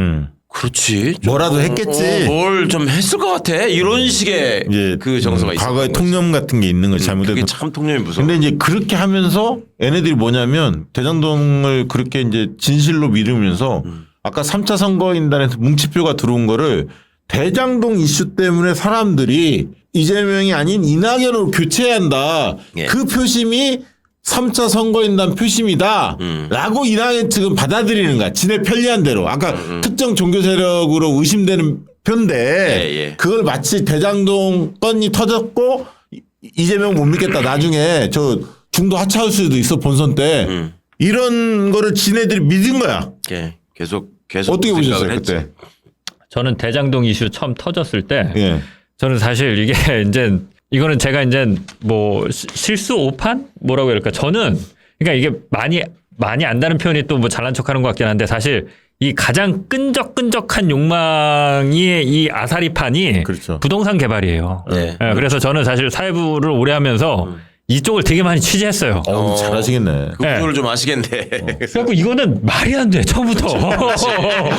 D: 그렇지
C: 뭐라도 했겠지.
D: 뭘 좀 했을 것 같아 이런 식의 그 정서가 있어.
C: 과거에 통념 같은 게 있는 거지 잘못된.
D: 그게 참 통념이 무서워.
C: 근데 이제 그렇게 하면서 얘네들이 뭐냐면 대장동을 그렇게 이제 진실로 믿으면서 아까 3차 선거인단에서 뭉치표가 들어온 거를 대장동 이슈 때문에 사람들이 이재명이 아닌 이낙연으로 교체해야 한다.
D: 예.
C: 그 표심이 3차 선거인단 표심이다. 라고 이낙연 측은 받아들이는 거야. 지네 편리한 대로. 아까 특정 종교 세력으로 의심되는 편인데
D: 예.
C: 그걸 마치 대장동 건이 터졌고 이재명 못 믿겠다. 나중에 저 중도 하차할 수도 있어 본선 때. 이런 거를 지네들이 믿은 거야.
D: 예. 계속
C: 어떻게 보셨어요
D: 생각을 했지.
C: 그때?
E: 저는 대장동 이슈 처음 터졌을 때
C: 예.
E: 저는 사실 이게 이제 이거는 제가 이제 뭐 실수 오판 뭐라고 해야 할까 저는 그러니까 이게 많이 안다는 표현이 또 뭐 잘난 척하는 것 같긴 한데 사실 이 가장 끈적끈적한 욕망이 이 아사리판이
C: 그렇죠.
E: 부동산 개발이에요.
D: 네.
E: 예, 그래서 저는 사실 사회부를 오래 하면서 이쪽을 되게 많이 취재했어요.
C: 잘하시겠네.
D: 그 구조를 좀 아시겠네.
E: 그래갖고 이거는 말이 안 돼 처음부터.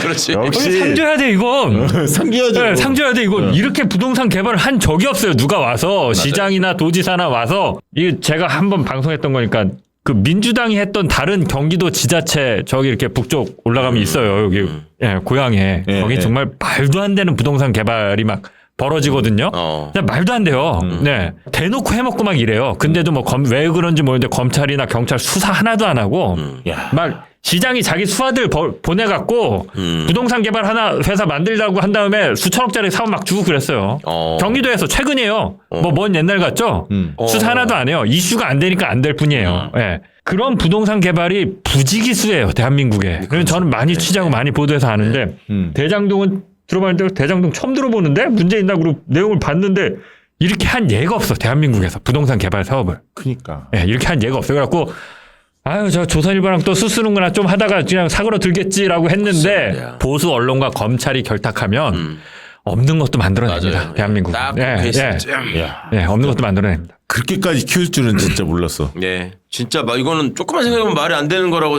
D: 그렇지.
C: 역시
E: 상줘야 돼 이건.
C: 상기하죠.
E: 네, 상줘야 돼 이건. 이렇게 부동산 개발을 한 적이 없어요. 누가 와서 시장이나 도지사나 와서 이게 제가 한번 방송했던 거니까 그 민주당이 했던 다른 경기도 지자체 저기 이렇게 북쪽 올라가면 있어요. 여기 예, 고향에 거기
C: 예.
E: 정말 말도 안 되는 부동산 개발이 막 벌어지거든요. 그냥 말도 안 돼요. 네. 대놓고 해먹고 막 이래요. 근데도 뭐 왜 그런지 모르는데 검찰이나 경찰 수사 하나도 안 하고
C: 야.
E: 막 시장이 자기 수하들 보내갖고 부동산 개발 하나 회사 만들자고 한 다음에 수천억짜리 사업 막 주고 그랬어요. 경기도에서 최근이에요. 뭐 먼 옛날 같죠? 수사 하나도 안 해요. 이슈가 안 되니까 안 될 뿐이에요. 예. 그런 부동산 개발이 부지기수예요. 대한민국에. 그래서 저는 많이 취재하고 많이 보도해서 아는데 대장동은 들어봤는데 대장동 처음 들어보는데 문제 있나 그러고 내용을 봤는데 이렇게 한 예가 없어. 대한민국에서 부동산 개발 사업을.
C: 그러니까.
E: 예, 이렇게 한 예가 없어. 그래갖고 아유 저 조선일보랑 또 수쓰는구나 좀 하다가 그냥 사고로 들겠지라고 했는데
D: 없어,
E: 보수 언론과 검찰이 결탁하면 없는 것도 만들어냅니다.
D: 맞아요.
E: 대한민국.
D: 딱
E: 예,
D: 케이스죠.
E: 예, 없는 것도 만들어냅니다.
C: 그렇게까지 키울 줄은 진짜 몰랐어.
D: 예. 진짜 막 이거는 조금만 생각해보면 말이 안 되는 거라고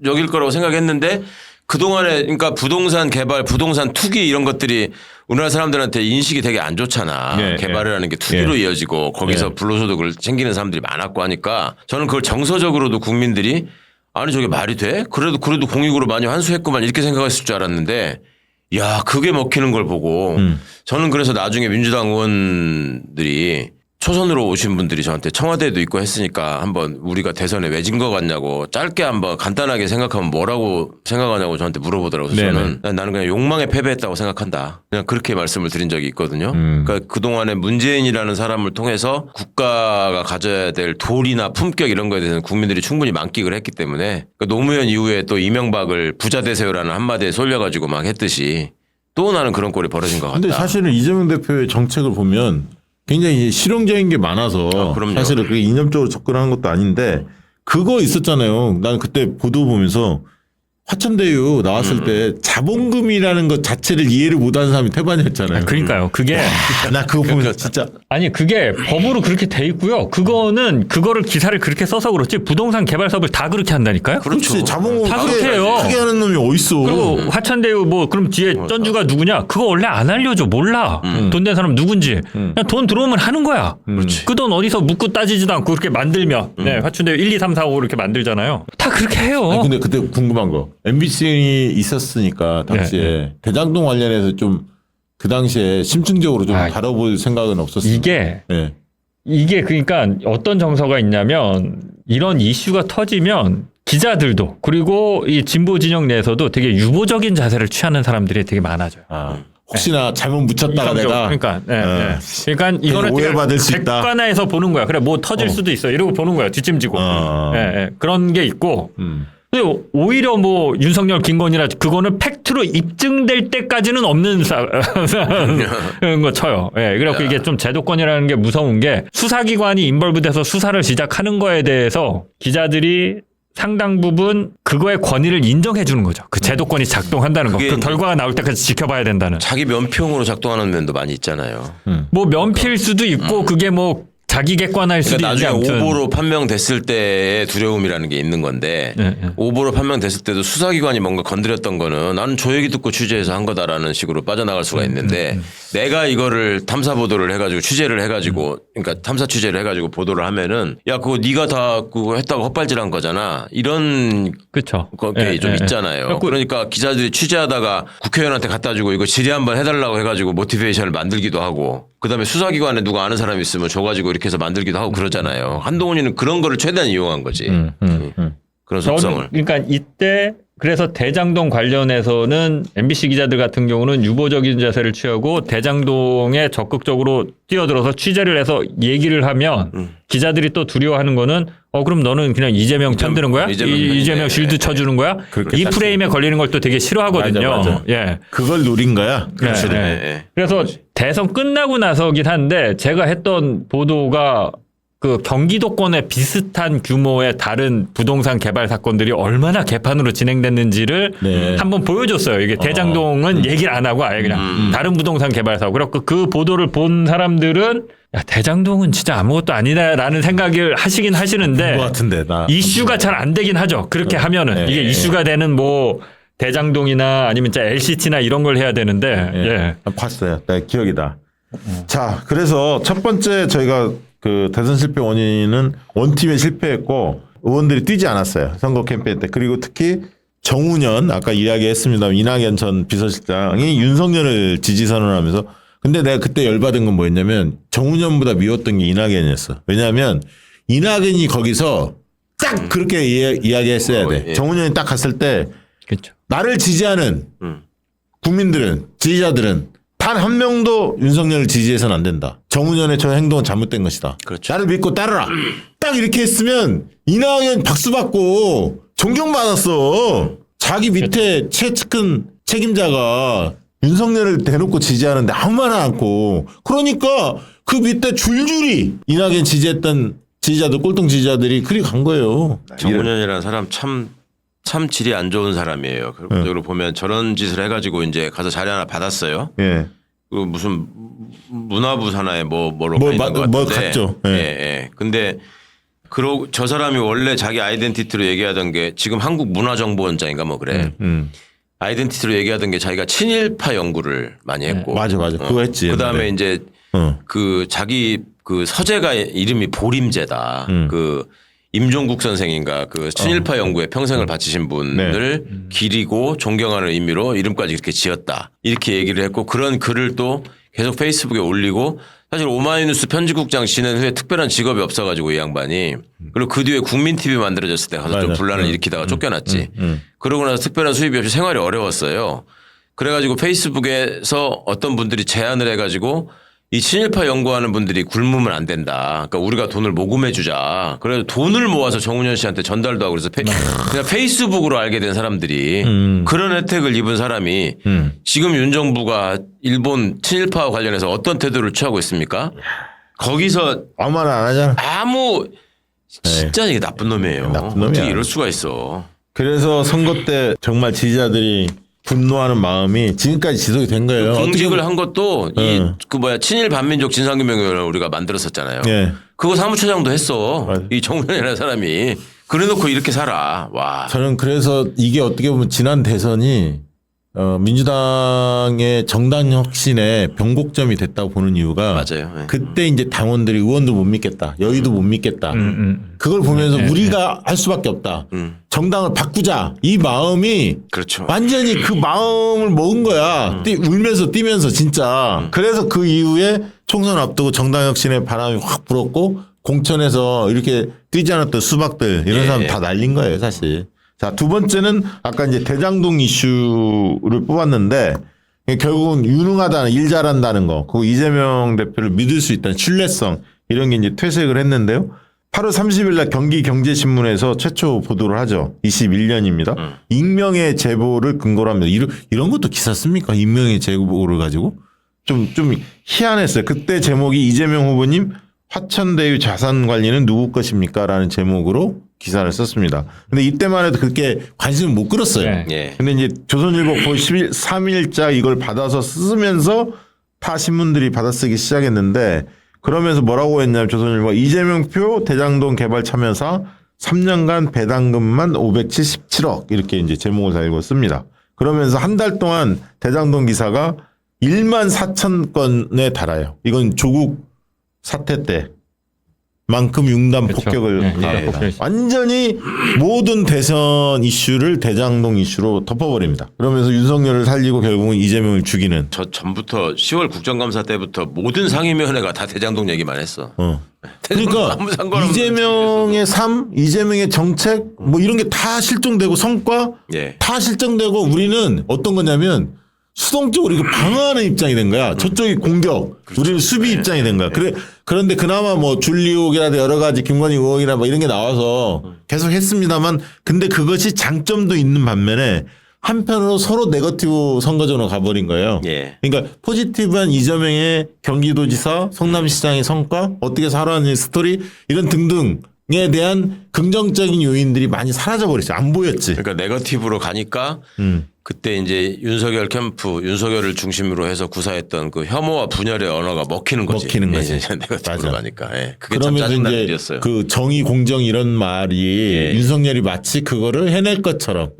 D: 여길 거라고 생각했는데 그동안에 그러니까 부동산 개발, 부동산 투기 이런 것들이 우리나라 사람들한테 인식이 되게 안 좋잖아.
C: 예,
D: 개발을 하는 게 투기로 이어지고 거기서 불로소득을 챙기는 사람들이 많았고 하니까 저는 그걸 정서적으로도 국민들이 아니 저게 말이 돼? 그래도 공익으로 많이 환수했구만 이렇게 생각했을 줄 알았는데 야 그게 먹히는 걸 보고 저는 그래서 나중에 민주당 의원들이 초선으로 오신 분들이 저한테 청와대에도 있고 했으니까 한번 우리가 대선에 왜 진 거 같냐고 짧게 한번 간단하게 생각하면 뭐라고 생각하냐고 저한테 물어보더라고요. 저는 나는 그냥 욕망에 패배했다고 생각한다. 그냥 그렇게 말씀을 드린 적이 있거든요. 그러니까 그동안에 문재인이라는 사람을 통해서 국가가 가져야 될 도리나 품격 이런 거에 대해서는 국민들이 충분히 만끽을 했기 때문에 그러니까 노무현 이후에 또 이명박을 부자 되세요라는 한마디에 쏠려가지고 막 했듯이 또 나는 그런 꼴이 벌어진 것 같다.
C: 근데 사실은 이재명 대표의 정책을 보면 굉장히 실용적인 게 많아서
D: 그럼요.
C: 사실은 그게 이념적으로 접근하는 것도 아닌데 그거 있었잖아요. 난 그때 보도 보면서 화천대유 나왔을 때 자본금이라는 것 자체를 이해를 못하는 사람이 태반이었잖아요.
E: 그러니까요. 그게
C: 나 그거 보면서 진짜
E: 아니 그게 법으로 그렇게 돼 있고요. 그거를 기사를 그렇게 써서 그렇지 부동산 개발 사업을 다 그렇게 한다니까요.
C: 그렇지 자본금
E: 다 그렇게 해요.
C: 크게 하는 놈이 어딨어.
E: 그리고 화천대유 뭐 그럼 뒤에 전주가 누구냐? 그거 원래 안 알려줘. 몰라. 돈 낸 사람 누군지. 그냥 돈 들어오면 하는 거야. 그 돈 어디서 묻고 따지지도 않고 그렇게 만들면 네, 화천대유 1, 2, 3, 4, 5 이렇게 만들잖아요. 다 그렇게 해요.
C: 아니, 근데 그때 궁금한 거 MBC이 있었으니까 당시에 대장동 관련해서 좀 그 당시에 심층적으로 좀 다뤄볼 생각은 없었어요.
E: 이게 그러니까 어떤 정서가 있냐면 이런 이슈가 터지면 기자들도 그리고 이 진보 진영 내에서도 되게 유보적인 자세를 취하는 사람들이 되게 많아져요.
C: 혹시나 잘못 묻혔다가 내가
E: 그러니까 그러니까 이거는
C: 오해받을 수 있다.
E: 객관화해서 보는 거야. 그래 뭐 터질 수도 있어. 이러고 보는 거야. 뒷짐지고. 그런 게 있고 근데 오히려 뭐 윤석열, 김건희라 그거는 팩트로 입증될 때까지는 없는 그런 거 쳐요. 예. 그래갖고 이게 좀 제도권이라는 게 무서운 게 수사기관이 인벌브돼서 수사를 시작하는 거에 대해서 기자들이 상당 부분 그거의 권위를 인정해 주는 거죠. 그 제도권이 작동한다는 거. 그 결과가 나올 때까지 지켜봐야 된다는.
D: 자기 면평으로 작동하는 면도 많이 있잖아요.
E: 뭐 면피일 수도 있고 그게 뭐 자기 객관화일 수도
D: 그러니까
E: 있는데
D: 나중에
E: 아무튼.
D: 오보로 판명됐을 때의 두려움이라는 게 있는 건데 오보로 판명됐을 때도 수사기관이 뭔가 건드렸던 거는 나는 조 얘기 듣고 취재해서 한 거다라는 식으로 빠져나갈 수가 있는데 내가 이거를 탐사 보도를 해가지고 취재를 해가지고 그러니까 탐사 취재를 해가지고 보도를 하면은 야 그거 네가 다 그거 했다고 헛발질한 거잖아 이런
E: 그렇죠.
D: 게 좀 있잖아요. 그러니까 기자들이 취재하다가 국회의원한테 갖다 주고 이거 질의 한번 해달라고 해가지고 모티베이션을 만들기도 하고 그다음에 수사기관에 누가 아는 사람이 있으면 줘가지고 이렇게 해서 만들기도 하고 그러잖아요. 한동훈이는 그런 거를 최대한 이용한 거지. 그런 속성을.
E: 그러니까 이때 그래서 대장동 관련해서는 MBC 기자들 같은 경우는 유보적인 자세를 취하고 대장동에 적극적으로 뛰어들어서 취재를 해서 얘기를 하면 기자들이 또 두려워하는 거는 그럼 너는 그냥 이재명 편드는 거야? 이재명 실드 쳐주는 거야? 이 프레임에 걸리는 걸 또 되게 싫어하거든요.
C: 맞아.
E: 예.
C: 그걸 노린 거야.
E: 그렇죠. 그래서 대선 끝나고 나서긴 한데 제가 했던 보도가 그 경기도권의 비슷한 규모의 다른 부동산 개발 사건들이 얼마나 개판으로 진행됐는지를 한번 보여줬어요. 이게 대장동은 얘기를 안 하고 아예 그냥 다른 부동산 개발 사고. 그래서 그 보도를 본 사람들은 야, 대장동은 진짜 아무것도 아니다라는 생각을 하시긴 하시는데
C: 그거 같은데 나
E: 이슈가 잘 안 되긴 하죠. 그렇게 하면은 이게 이슈가 되는 뭐 대장동이나 아니면 진짜 LCT나 이런 걸 해야 되는데
C: 봤어요. 내 기억이다. 자, 그래서 첫 번째 저희가 그 대선 실패 원인은 원팀에 실패했고 의원들이 뛰지 않았어요. 선거 캠페인 때. 그리고 특히 정운현 아까 이야기했습니다. 이낙연 전 비서실장이 윤석열을 지지 선언하면서 근데 내가 그때 열받은 건 뭐였냐면 정운현보다 미웠던 게 이낙연이었어. 왜냐하면 이낙연이 거기서 딱 그렇게 이야기했어야 돼. 정운현이 딱 갔을 때
E: 그렇죠.
C: 나를 지지하는 국민들은 지지자들은 단 한 명도 윤석열을 지지해서는 안 된다. 정운현의 저 행동은 잘못된 것이다.
D: 그렇죠.
C: 나를 믿고 따르라. 딱 이렇게 했으면 이낙연 박수 받고 존경받았어. 자기 밑에 최측근 책임자가 윤석열을 대놓고 지지하는데 아무 말 않고 그러니까 그 밑에 줄줄이 이낙연 지지했던 지지자들 꼴통 지지자들이 그리 간 거예요.
D: 정운현이라는 사람 참 질이 안 좋은 사람이에요. 그리고 보면 저런 짓을 해가지고 이제 가서 자리 하나 받았어요.
C: 예.
D: 그 무슨 문화부 산하에 뭐로 가 있는 것 같은데.
C: 뭐 갔죠. 예.
D: 예. 근데 그러고 저 사람이 원래 자기 아이덴티티로 얘기하던 게 지금 한국문화정보원장인가 뭐 그래. 아이덴티티로 얘기하던 게 자기가 친일파 연구를 많이 했고.
C: 맞아. 그거 했지.
D: 그다음에 이제 그 자기 그 서재가 이름이 보림제다. 그 임종국 선생인가 그 친일파 연구에 평생을 바치신 분을 기리고 존경하는 의미로 이름까지 이렇게 지었다. 이렇게 얘기를 했고 그런 글을 또 계속 페이스북에 올리고 사실 오마이뉴스 편집국장 지낸 후에 특별한 직업이 없어가지고 이 양반이 그리고 그 뒤에 국민TV 만들어졌을 때 가서 좀 분란을 일으키다가 쫓겨났지. 그러고 나서 특별한 수입이 없이 생활이 어려웠어요. 그래가지고 페이스북에서 어떤 분들이 제안을 해가지고 이 친일파 연구하는 분들이 굶으면 안 된다. 그러니까 우리가 돈을 모금해 주자. 그래서 돈을 모아서 정운현 씨한테 전달도 하고 그래서 그냥 페이스북으로 알게 된 사람들이 그런 혜택을 입은 사람이 지금 윤 정부가 일본 친일파와 관련해서 어떤 태도를 취하고 있습니까? 거기서
C: 아무 말 안 하잖아.
D: 진짜 이게 나쁜 놈이에요.
C: 나쁜 놈이야.
D: 어떻게 이럴 수가 있어.
C: 그래서 선거 때 정말 지지자들이 분노하는 마음이 지금까지 지속이 된 거예요.
D: 공직을 한 것도 친일 반민족 진상규명위원회를 우리가 만들었었잖아요.
C: 예.
D: 그거 사무처장도 했어.
C: 맞아.
D: 이 정운현이라는 사람이. 그래놓고 이렇게 살아. 와.
C: 저는 그래서 이게 어떻게 보면 지난 대선이 민주당의 정당 혁신의 변곡점이 됐다고 보는 이유가
D: 맞아요. 네.
C: 그때 이제 당원들이 의원도 못 믿겠다. 여의도 못 믿겠다. 그걸 보면서 우리가 할 수밖에 없다. 정당을 바꾸자. 이 마음이
D: 그렇죠.
C: 완전히 그 마음을 먹은 거야. 울면서 뛰면서 진짜. 그래서 그 이후에 총선 앞두고 정당 혁신의 바람이 확 불었고 공천에서 이렇게 뛰지 않았던 수박들 이런 사람 다 날린 거예요, 사실. 자, 두 번째는 아까 이제 대장동 이슈를 뽑았는데 결국은 유능하다는 일 잘한다는 거, 그리고 이재명 대표를 믿을 수 있다는 신뢰성 이런 게 이제 퇴색을 했는데요. 8월 30일 날 경기경제신문에서 최초 보도를 하죠. 21년입니다. 익명의 제보를 근거로 합니다. 이런 것도 기사 씁니까? 익명의 제보를 가지고? 좀 희한했어요. 그때 제목이 이재명 후보님 화천대유 자산 관리는 누구 것입니까? 라는 제목으로 기사를 썼습니다. 근데 이때만 해도 그렇게 관심을 못 끌었어요.
E: 네.
D: 예.
C: 근데 이제 조선일보 거의 3일자 이걸 받아서 쓰면서 타 신문들이 받아쓰기 시작했는데 그러면서 뭐라고 했냐면 조선일보가 이재명표 대장동 개발 참여사 3년간 배당금만 577억 이렇게 이제 제목을 달고 씁니다. 그러면서 한 달 동안 대장동 기사가 1만 4천 건에 달아요. 이건 조국 사태 때만큼 융단
E: 그렇죠.
C: 폭격을
E: 네,
C: 가합니다.
E: 폭격이
C: 완전히 모든 대선 이슈를 대장동 이슈로 덮어버립니다. 그러면서 윤석열을 살리고 결국은 이재명을 죽이는.
D: 저 전부터 10월 국정감사 때부터 모든 상임위원회가 다 대장동 얘기만 했어.
C: 그러니까
D: 아무 상관없는
C: 이재명의 삶, 이재명의 정책 뭐 이런 게 다 실종되고 성과
D: 예.
C: 다 실종되고 우리는 어떤 거냐면 수동적으로 이거 방어하는 입장이 된 거야. 저쪽이 공격, 우리는 수비 입장이 된 거야. 그런데 그나마 뭐 줄리옥이라든 여러 가지 김건희 의혹이나 뭐 이런 게 나와서 계속 했습니다만 근데 그것이 장점도 있는 반면에 한편으로 서로 네거티브 선거전으로 가버린 거예요.
D: 예.
C: 그러니까 포지티브한 이재명의 경기도지사, 성남시장의 성과, 어떻게 살아가는 스토리 이런 등등에 대한 긍정적인 요인들이 많이 사라져 버렸죠. 안 보였지.
D: 그러니까 네거티브로 가니까 그때 이제 윤석열 캠프, 윤석열을 중심으로 해서 구사했던 그 혐오와 분열의 언어가 먹히는 거지.
C: 먹히는 거지.
D: 이제 네거티브로
C: 맞아.
D: 가니까. 예. 그게 참
C: 그러면서
D: 짜증나는
C: 이제
D: 일이었어요.
C: 그 정의 공정 이런 말이
D: 예.
C: 윤석열이 마치 그거를 해낼 것처럼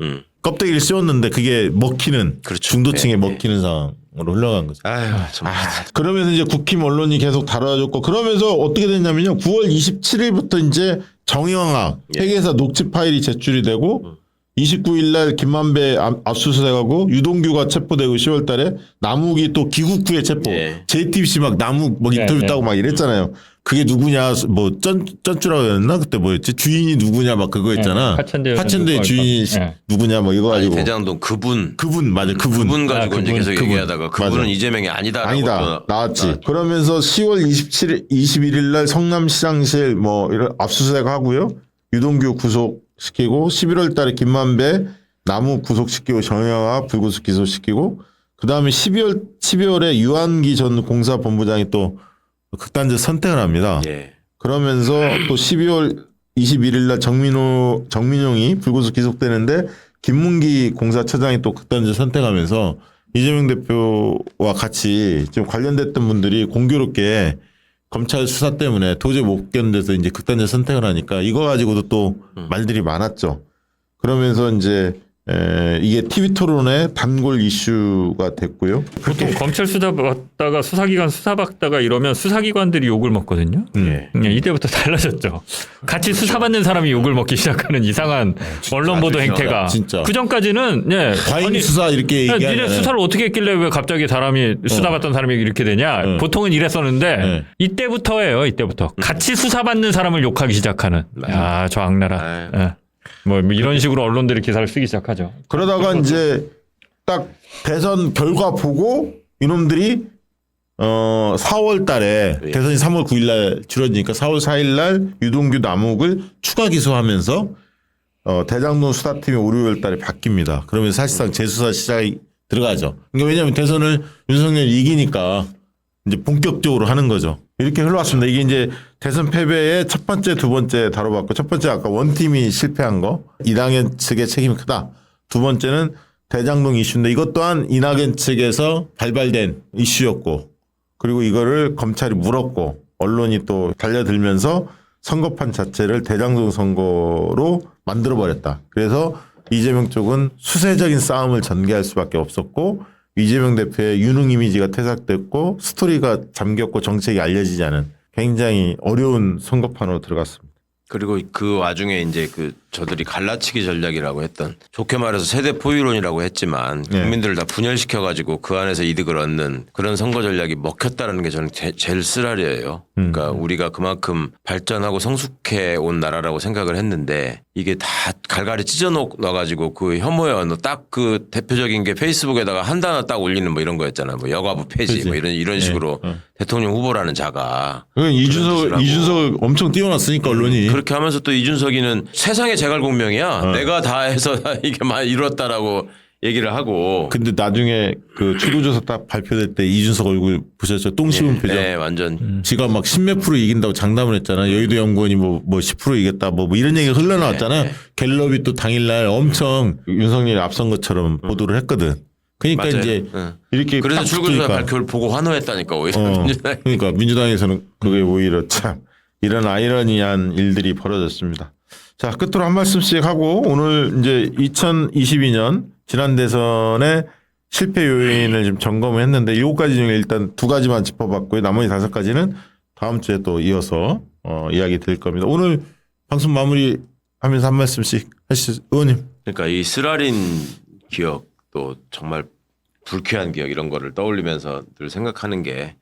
C: 껍데기를 씌웠는데 그게 먹히는
D: 그렇죠.
C: 중도층에
D: 예,
C: 먹히는 상황으로 흘러간 거죠.
D: 아유, 참.
C: 그러면서 이제 국힘 언론이 계속 다뤄줬고 그러면서 어떻게 됐냐면요. 9월 27일부터 이제 정영학 회계사 녹취 파일이 제출이 되고 29일 날 김만배 압수수색하고 유동규가 체포되고 10월 달에 남욱이 또 귀국 후에 체포.
D: 예.
C: JTBC 막 남욱 뭐 인터뷰
E: 네.
C: 따고 막 이랬잖아요. 그게 누구냐 뭐 쩐쭈라고 했나 그때 뭐였지 주인이 누구냐 막 그거 했잖아.
E: 화천대유
C: 화천대
E: 누구
C: 주인이
E: 네.
C: 누구냐 뭐 이거
D: 아니,
C: 가지고
D: 대장동 그분
C: 맞아 그분
D: 가지고 이제
E: 그분,
D: 계속
C: 그분.
D: 얘기하다가 그분은
C: 맞아.
D: 이재명이 아니다라고
C: 아니다
D: 또
C: 나왔지. 그러면서 10월 21일 날 성남시장실 뭐 이런 압수수색 하고요. 유동규 구속시키고 11월 달에 김만배 남욱 구속시키고 정영학 불구속 기소시키고 그다음에 12월에 유한기 전 공사본부장이 또 극단적 선택을 합니다.
D: 예.
C: 그러면서 또 12월 21일 날 정민용이 불구속 기소되는데 김문기 공사처장이 또 극단적 선택하면서 이재명 대표와 같이 좀 관련됐던 분들이 공교롭게 검찰 수사 때문에 도저히 못 견뎌서 이제 극단적 선택을 하니까 이거 가지고도 또 말들이 많았죠. 그러면서 이제 이게 TV 토론의 단골 이슈가 됐고요.
E: 보통 검찰 수사 받다가 수사기관 수사 받다가 이러면 수사기관들이 욕을 먹거든요.
D: 예.
E: 이때부터 달라졌죠. 같이 수사받는 사람이 욕을 먹기 시작하는 이상한 언론 보도 행태가.
C: 진짜.
E: 그 전까지는
C: 과잉 수사 이렇게
E: 니네
C: 얘기하는
E: 수사를 어떻게 했길래 왜 갑자기 사람이 수사받던 사람이 이렇게 되냐. 보통은 이랬었는데
C: 네.
E: 이때부터예요. 이때부터 같이 수사받는 사람을 욕하기 시작하는. 야, 저 악나라.
D: 아유.
E: 예. 뭐 이런 식으로 언론들이 기사를 쓰기 시작하죠.
C: 그러다가 이제 딱 대선 결과 보고 이놈들이 4월 달에
D: 예.
C: 대선이 3월 9일 날 치러지니까 4월 4일 날 유동규 남욱을 추가 기소하면서 대장동 수사팀이 월요일 달에 바뀝니다. 그러면 사실상 재수사 시작이 들어가죠. 그러니까 왜냐하면 대선을 윤석열이 이기니까 이제 본격적으로 하는 거죠. 이렇게 흘러왔습니다. 이게 이제 대선 패배의 첫 번째, 두 번째 다뤄봤고 첫 번째 아까 원팀이 실패한 거 이낙연 측의 책임이 크다. 두 번째는 대장동 이슈인데 이것 또한 이낙연 측에서 발발된 이슈였고 그리고 이거를 검찰이 물었고 언론이 또 달려들면서 선거판 자체를 대장동 선거로 만들어버렸다. 그래서 이재명 쪽은 수세적인 싸움을 전개할 수밖에 없었고 이재명 대표의 유능 이미지가 퇴색됐고 스토리가 잠겼고 정책이 알려지지 않은 굉장히 어려운 선거판으로 들어갔습니다.
D: 그리고 그 와중에 이제 그 저들이 갈라치기 전략이라고 했던 좋게 말해서 세대 포위론이라고 했지만
C: 네.
D: 국민들을 다 분열시켜가지고 그 안에서 이득을 얻는 그런 선거 전략이 먹혔다는 게 저는 제일 쓰라리예요. 그러니까 우리가 그만큼 발전하고 성숙해 온 나라라고 생각을 했는데 이게 다 갈갈이 찢어 넣어가지고 그 혐오의 언어 딱 그 대표적인 게 페이스북에다가 한 단어 딱 올리는 뭐 이런 거였잖아요. 뭐 여가부 폐지
C: 그치.
D: 뭐 이런 식으로 대통령 후보라는 자가
C: 이준석 엄청 띄워놨으니까 언론이.
D: 그렇게 하면서 또 이준석이는 세상의 제갈공명이야. 내가 다 해서 이게 많이 이뤘다라고 얘기를 하고.
C: 근데 나중에 그 출구조사 딱 발표될 때 이준석 얼굴 보셨죠? 똥 씹은 표정.
D: 네, 완전.
C: 지가 막 10몇 프로 이긴다고 장담을 했잖아. 여의도 연구원이 뭐 10% 이겼다. 뭐 이런 얘기가 흘러나왔잖아요. 갤럽이 또 당일날 엄청 윤석열이 앞선 것처럼 보도를 했거든. 그러니까
D: 맞아요.
C: 이제
D: 응.
C: 이렇게
D: 그래서
C: 딱
D: 출구조사
C: 붙으니까.
D: 발표를 보고 환호했다니까 오히려. 민주당이.
C: 그러니까 민주당에서는 그게 오히려 참 이런 아이러니한 일들이 벌어졌습니다. 자, 끝으로 한 말씀씩 하고 오늘 이제 2022년 지난 대선의 실패 요인을 좀 점검을 했는데 7가지 중에 일단 2가지만 짚어봤고요. 나머지 5가지는 다음 주에 또 이어서 이야기 드릴 겁니다. 오늘 방송 마무리하면서 한 말씀씩 하시죠. 의원님.
D: 그러니까 이 쓰라린 기억 또 정말 불쾌한 기억 이런 거를 떠올리면서 늘 생각하는 게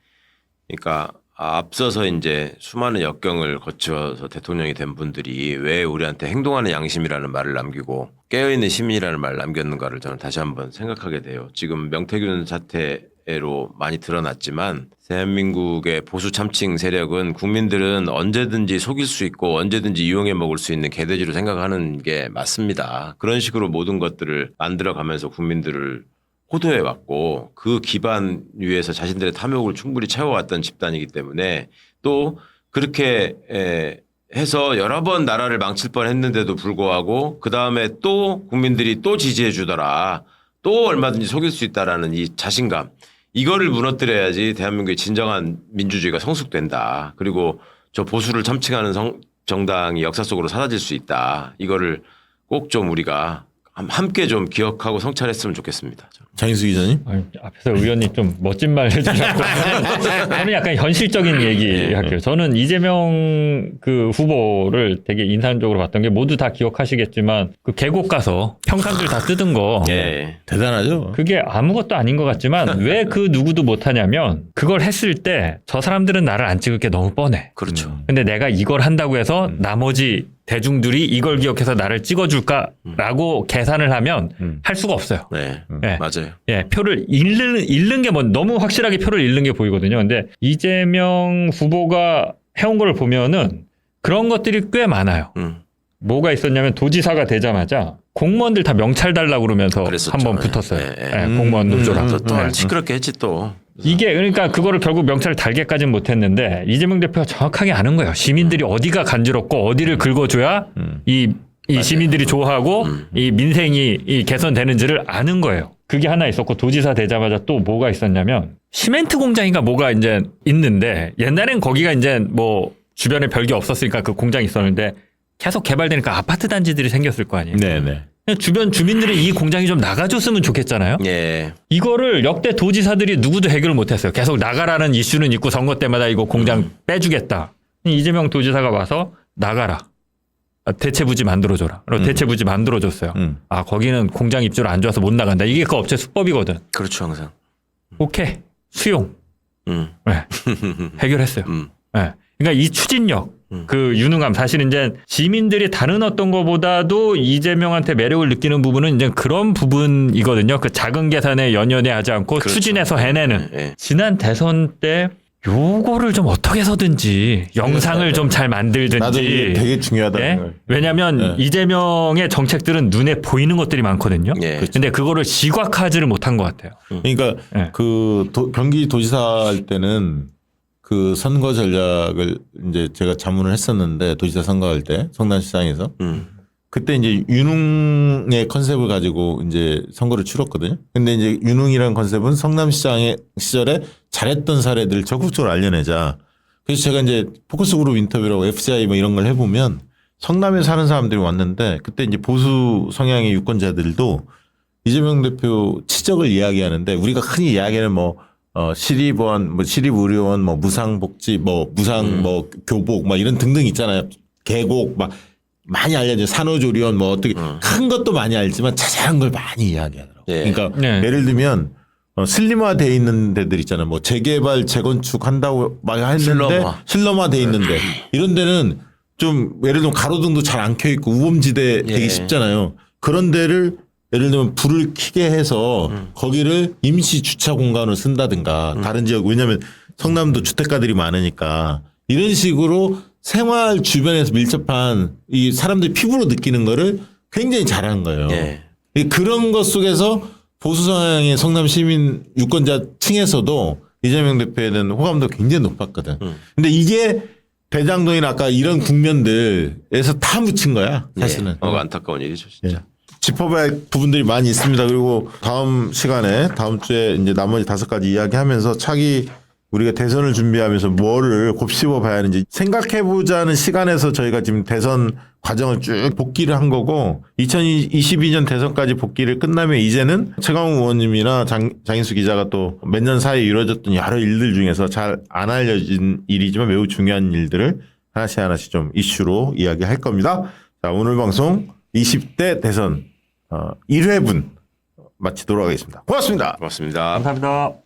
D: 그러니까 앞서서 이제 수많은 역경을 거쳐서 대통령이 된 분들이 왜 우리한테 행동하는 양심이라는 말을 남기고 깨어있는 시민이라는 말을 남겼는가를 저는 다시 한번 생각하게 돼요. 지금 명태균 사태로 많이 드러났지만 대한민국의 보수 참칭 세력은 국민들은 언제든지 속일 수 있고 언제든지 이용해 먹을 수 있는 개돼지로 생각하는 게 맞습니다. 그런 식으로 모든 것들을 만들어가면서 국민들을 호도해 왔고 그 기반 위에서 자신들의 탐욕을 충분히 채워왔던 집단이기 때문에 또 그렇게 해서 여러 번 나라를 망칠 뻔했는데도 불구하고 그 다음에 또 국민들이 또 지지해 주더라. 또 얼마든지 속일 수 있다라는 이 자신감. 이거를 무너뜨려야지 대한민국의 진정한 민주주의가 성숙된다. 그리고 저 보수를 참칭하는 정당이 역사 속으로 사라질 수 있다. 이거를 꼭 좀 우리가 함께 좀 기억하고 성찰했으면 좋겠습니다.
C: 장인수 기자님.
E: 아니, 앞에서 의원님 좀 멋진 말 해주셨고 저는 약간 현실적인 얘기 할게요. 저는 이재명 그 후보를 되게 인상적으로 봤던 게 모두 다 기억하시겠지만 그 계곡 가서 평상들 다 뜯은 거
D: 예.
C: 대단하죠.
E: 그게 아무것도 아닌 것 같지만 왜 그 누구도 못하냐면 그걸 했을 때 저 사람들은 나를 안 찍을 게 너무 뻔해.
D: 그렇죠.
E: 근데 내가 이걸 한다고 해서 나머지 대중들이 이걸 기억해서 나를 찍어줄까라고 계산을 하면 할 수가 없어요.
D: 네.
E: 예.
D: 맞아요.
E: 예, 표를 잃는 게 뭐 너무 확실하게 표를 잃는 게 보이거든요. 근데 이재명 후보가 해온 걸 보면은 그런 것들이 꽤 많아요. 뭐가 있었냐면 도지사가 되자마자 공무원들 다 명찰 달라고 그러면서
D: 그랬었죠.
E: 한번 붙었어요.
D: 예, 예.
E: 예, 공무원 노조랑.
D: 또
E: 예.
D: 시끄럽게 했지 또.
E: 이게 그러니까 그거를 결국 명찰 달게까지는 못했는데 이재명 대표가 정확하게 아는 거예요. 시민들이 어디가 간지럽고 어디를 긁어줘야 이 시민들이 좋아하고 이 민생이 이 개선되는지를 아는 거예요. 그게 하나 있었고 도지사 되자마자 또 뭐가 있었냐면 시멘트 공장인가 뭐가 이제 있는데 옛날엔 거기가 이제 뭐 주변에 별게 없었으니까 그 공장이 있었는데 계속 개발되니까 아파트 단지들이 생겼을 거 아니에요.
C: 네네.
E: 주변 주민들이 이 공장이 좀 나가줬으면 좋겠잖아요.
D: 예.
E: 이거를 역대 도지사들이 누구도 해결을 못했어요. 계속 나가라는 이슈는 있고 선거 때마다 이거 공장 빼주겠다. 이재명 도지사가 와서 나가라. 대체 부지 만들어줘라. 그리고 대체 부지 만들어줬어요. 아 거기는 공장 입주를 안 좋아서 못 나간다. 이게 그 업체 수법이거든.
D: 그렇죠 항상.
E: 오케이 수용.
D: 음.
E: 네. 해결했어요. 네. 그러니까 이 추진력, 그 유능함, 사실은 이제 시민들이 다른 어떤 것보다도 이재명한테 매력을 느끼는 부분은 이제 그런 부분이거든요. 그 작은 계산에 연연해 하지 않고
D: 그렇죠.
E: 추진해서 해내는.
D: 예.
E: 지난 대선 때 요거를 좀 어떻게 해서든지 영상을 좀 잘 만들든지.
C: 나도 이게 되게 중요하다는
E: 예?
C: 걸.
E: 왜냐하면 이재명의 정책들은 눈에 보이는 것들이 많거든요.
D: 예.
E: 근데 그거를 시각화하지를 못한 것 같아요.
C: 그러니까
E: 네.
C: 그 경기 도지사 할 때는 그 선거 전략을 이제 제가 자문을 했었는데 도지사 선거할 때 성남시장에서 그때 이제 유능의 컨셉을 가지고 이제 선거를 치렀거든요. 근데 이제 유능이라는 컨셉은 성남시장의 시절에 잘했던 사례들을 적극적으로 알려내자. 그래서 제가 이제 포커스 그룹 인터뷰라고 FCI 뭐 이런 걸 해보면 성남에 사는 사람들이 왔는데 그때 이제 보수 성향의 유권자들도 이재명 대표 치적을 이야기하는데 우리가 흔히 이야기하는 뭐 시립원, 뭐 시립의료원, 뭐 무상복지, 뭐 무상 뭐 교복, 막 이런 등등 있잖아요. 계곡, 막 많이 알려져 산후조리원 뭐 어떻게 큰 것도 많이 알지만 자세한 걸 많이 이야기하더라고.
D: 예.
C: 그러니까
E: 네.
C: 예를 들면 슬림화돼 있는 데들 있잖아요. 뭐 재개발 재건축 한다고 막 했는데 슬럼화돼 있는데 이런 데는 좀 예를 들면 가로등도 잘 안 켜 있고 우범지대 되기
D: 예.
C: 쉽잖아요. 그런 데를 예를 들면 불을 켜게 해서 거기를 임시 주차 공간으로 쓴다든가 다른 지역 왜냐하면 성남도 주택가들이 많으니까 이런 식으로 생활 주변에서 밀접한 이 사람들이 피부로 느끼는 거를 굉장히 잘하는 거예요.
D: 예.
C: 그런 것 속에서 보수 성향의 성남 시민 유권자 층에서도 이재명 대표에 대한 호감도 굉장히 높았거든. 근데 이게 대장동이나 아까 이런 국면들에서 다 묻힌 거야 사실은.
D: 예. 안타까운 일이죠 진짜.
C: 예. 짚어봐야 할 부분들이 많이 있습니다. 그리고 다음 시간에 다음 주에 이제 나머지 5가지 이야기하면서 차기 우리가 대선을 준비하면서 뭐를 곱씹어 봐야 하는지 생각해보자는 시간에서 저희가 지금 대선 과정을 쭉 복기를 한 거고 2022년 대선까지 복기를 끝나면 이제는 최강욱 의원님이나 장인수 기자가 또 몇 년 사이에 이루어졌던 여러 일들 중에서 잘 안 알려진 일이지만 매우 중요한 일들을 하나씩 좀 이슈로 이야기할 겁니다. 자, 오늘 방송 20대 대선 1회분 마치도록 하겠습니다. 고맙습니다.
D: 고맙습니다.
E: 감사합니다.